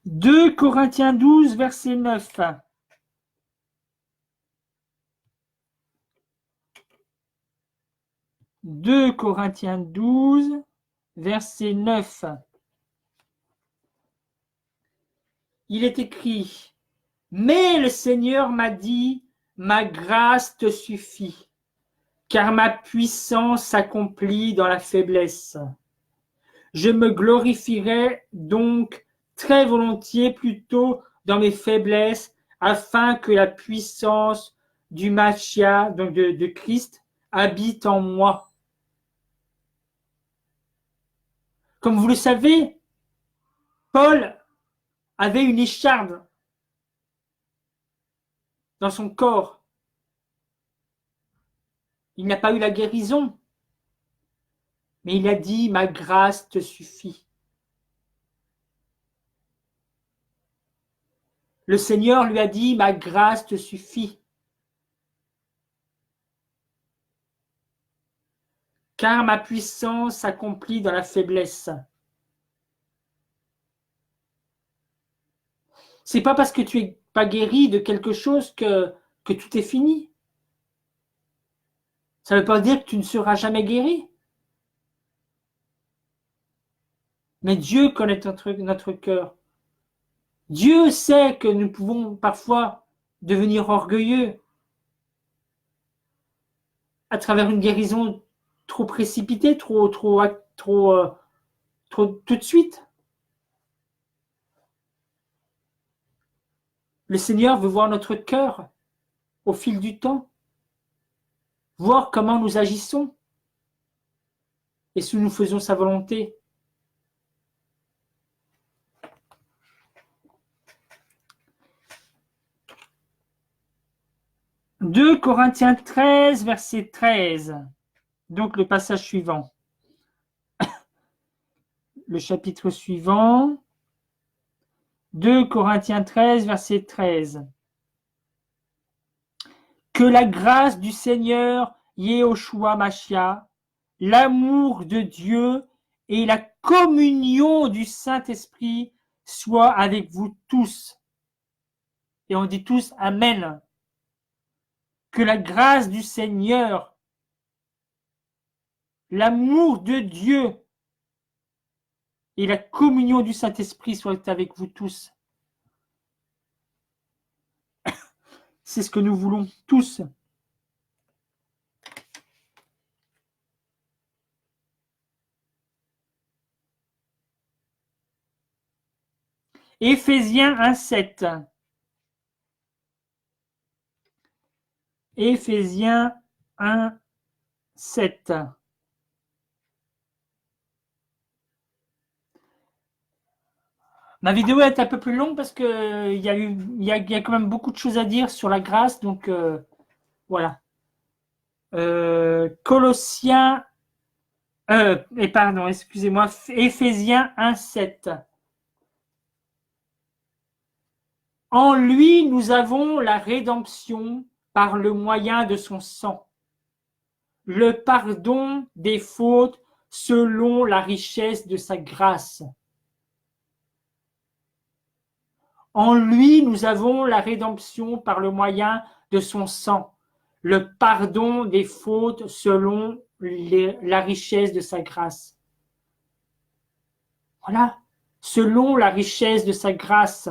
« 2 Corinthiens 12, verset 9. 2 Corinthiens 12, verset 9. Il est écrit: Mais le Seigneur m'a dit, ma grâce te suffit, car ma puissance s'accomplit dans la faiblesse. Je me glorifierai donc très volontiers plutôt dans mes faiblesses, afin que la puissance du Machia, donc de Christ, habite en moi. Comme vous le savez, Paul avait une écharde dans son corps. Il n'a pas eu la guérison, mais il a dit, ma grâce te suffit. Le Seigneur lui a dit, ma grâce te suffit. Car ma puissance s'accomplit dans la faiblesse. C'est pas parce que tu es pas guéri de quelque chose que tout est fini. Ça ne veut pas dire que tu ne seras jamais guéri. Mais Dieu connaît notre cœur. Dieu sait que nous pouvons parfois devenir orgueilleux à travers une guérison trop précipitée, trop tout de suite. Le Seigneur veut voir notre cœur au fil du temps, voir comment nous agissons et si nous faisons sa volonté. « 2 Corinthiens 13, verset 13. Donc le passage suivant. Le chapitre suivant. 2 Corinthiens 13, verset 13. Que la grâce du Seigneur Yeshua Mashiach, l'amour de Dieu et la communion du Saint-Esprit soient avec vous tous. Et on dit tous Amen. Que la grâce du Seigneur, l'amour de Dieu et la communion du Saint-Esprit soient avec vous tous. C'est ce que nous voulons tous. Éphésiens 1,7. Éphésiens 1,7. Ma vidéo est un peu plus longue parce que il y a quand même beaucoup de choses à dire sur la grâce, donc voilà. Colossiens Excusez-moi, Éphésiens 1:7. En lui, nous avons la rédemption par le moyen de son sang, le pardon des fautes selon la richesse de sa grâce. En lui, nous avons la rédemption par le moyen de son sang, le pardon des fautes selon la richesse de sa grâce. Voilà, selon la richesse de sa grâce.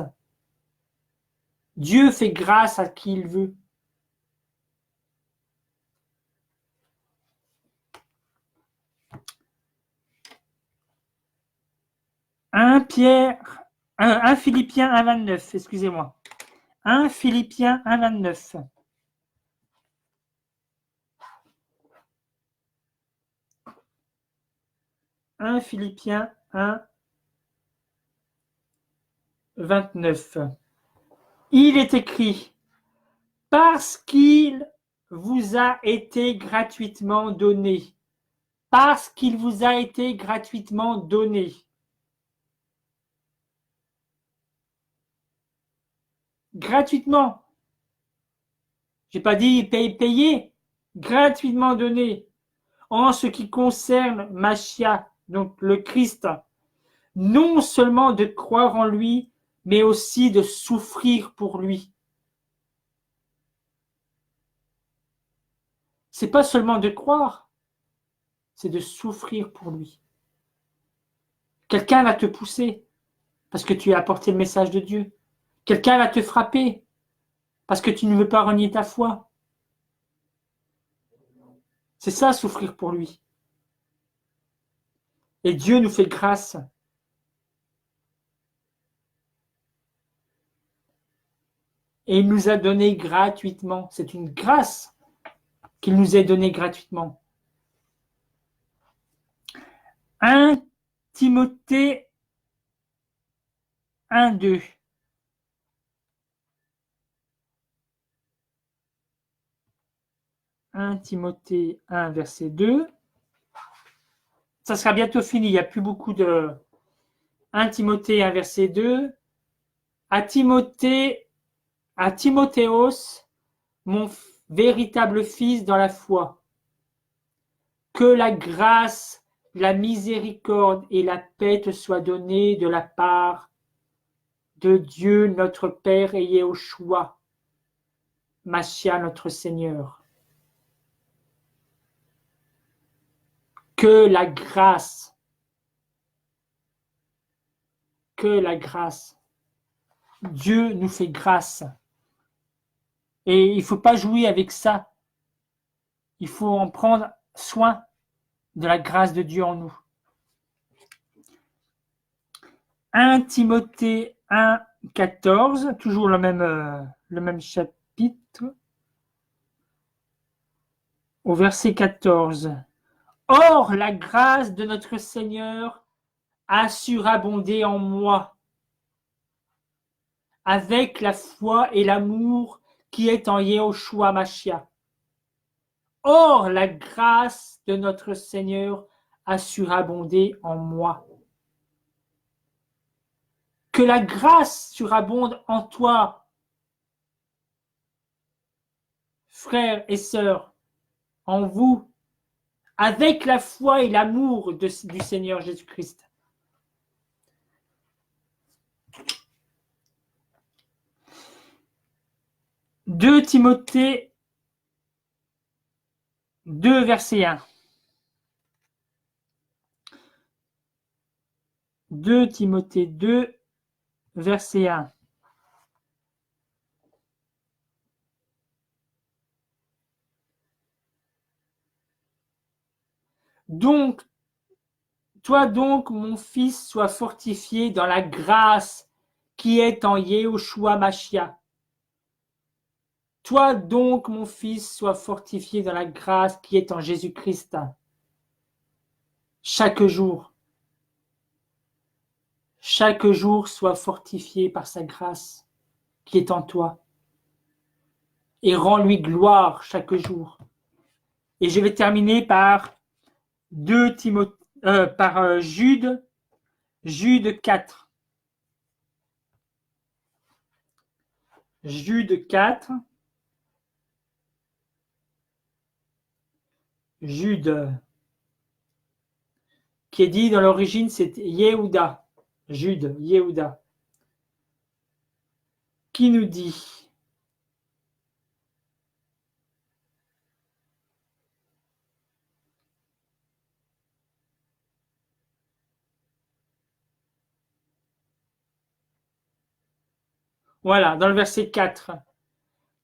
Dieu fait grâce à qui il veut. Un Philippiens 1,29, excusez-moi. 1 Philippiens 1,29. Philippiens 1,29. Il est écrit, parce qu'il vous a été gratuitement donné. Parce qu'il vous a été gratuitement donné. Gratuitement. J'ai pas dit payer. Gratuitement donné. En ce qui concerne Machia, donc le Christ, non seulement de croire en lui, mais aussi de souffrir pour lui. C'est pas seulement de croire, c'est de souffrir pour lui. Quelqu'un va te pousser parce que tu as apporté le message de Dieu. Quelqu'un va te frapper parce que tu ne veux pas renier ta foi. C'est ça, souffrir pour lui. Et Dieu nous fait grâce. Et il nous a donné gratuitement. C'est une grâce qu'il nous ait donnée gratuitement. 1 Timothée 1,2. 1 Timothée 1, verset 2. Ça sera bientôt fini, il n'y a plus beaucoup de... 1 Timothée 1, verset 2. À Timothéos, mon véritable fils dans la foi, que la grâce, la miséricorde et la paix te soient données de la part de Dieu notre Père et Yeshua, Machia notre Seigneur. Que la grâce, Dieu nous fait grâce. Et il ne faut pas jouer avec ça. Il faut en prendre soin de la grâce de Dieu en nous. 1 Timothée 1, 14, toujours le même chapitre, au verset 14. Or, la grâce de notre Seigneur a surabondé en moi, avec la foi et l'amour qui est en Yeshua Mashiach. Or, la grâce de notre Seigneur a surabondé en moi. Que la grâce surabonde en toi, frères et sœurs, en vous, avec la foi et l'amour du Seigneur Jésus-Christ. « 2 Timothée 2, verset 1. 2 Timothée 2, verset 1. Donc, toi donc, mon fils, sois fortifié dans la grâce qui est en Yeshua Mashiach. Toi donc, mon fils, sois fortifié dans la grâce qui est en Jésus-Christ. Chaque jour, sois fortifié par sa grâce qui est en toi. Et rends-lui gloire chaque jour. Et je vais terminer par Jude, Jude 4. Jude 4. Jude, qui est dit dans l'origine, c'est Yehuda. Jude, Yehuda. Qui nous dit voilà, dans le verset 4.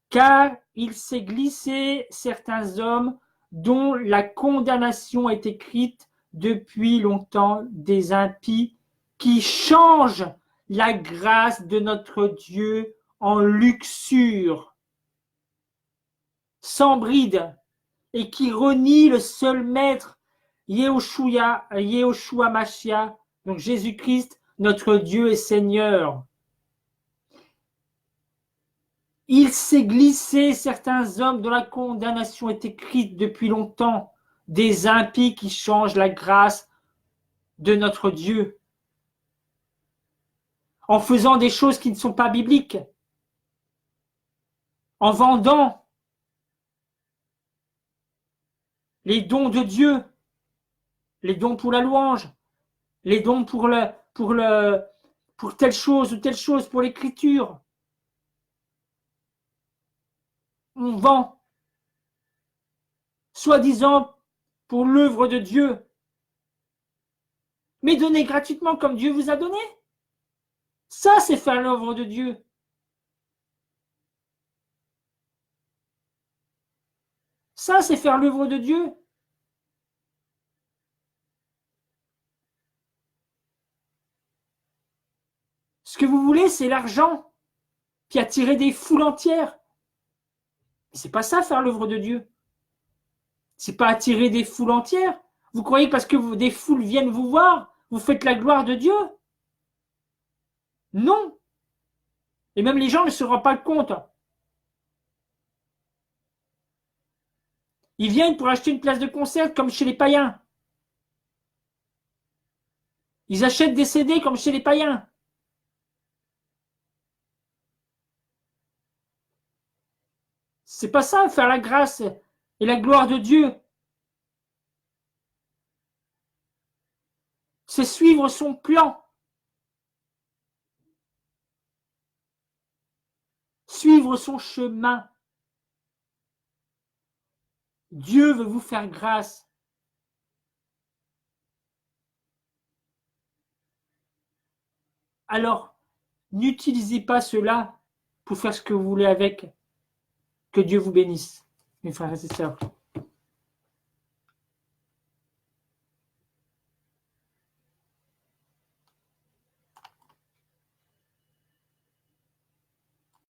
Car il s'est glissé certains hommes dont la condamnation est écrite depuis longtemps, des impies qui changent la grâce de notre Dieu en luxure, sans bride, et qui renient le seul maître, Yehoshua Mashiach, donc Jésus-Christ, notre Dieu et Seigneur. Il s'est glissé certains hommes dont la condamnation est écrite depuis longtemps, des impies qui changent la grâce de notre Dieu, en faisant des choses qui ne sont pas bibliques, en vendant les dons de Dieu, les dons pour la louange, les dons pour telle chose ou telle chose, pour l'écriture. On vend, soi-disant, pour l'œuvre de Dieu, mais donnez gratuitement comme Dieu vous a donné. Ça, c'est faire l'œuvre de Dieu. Ça, c'est faire l'œuvre de Dieu. Ce que vous voulez, c'est l'argent, puis attirer des foules entières. Mais c'est pas ça, faire l'œuvre de Dieu. C'est pas attirer des foules entières. Vous croyez que parce que des foules viennent vous voir, vous faites la gloire de Dieu? Non. Et même les gens ne se rendent pas compte. Ils viennent pour acheter une place de concert comme chez les païens. Ils achètent des CD comme chez les païens. C'est pas ça, faire la grâce et la gloire de Dieu. C'est suivre son plan. Suivre son chemin. Dieu veut vous faire grâce. Alors, n'utilisez pas cela pour faire ce que vous voulez avec. Que Dieu vous bénisse, mes frères et sœurs.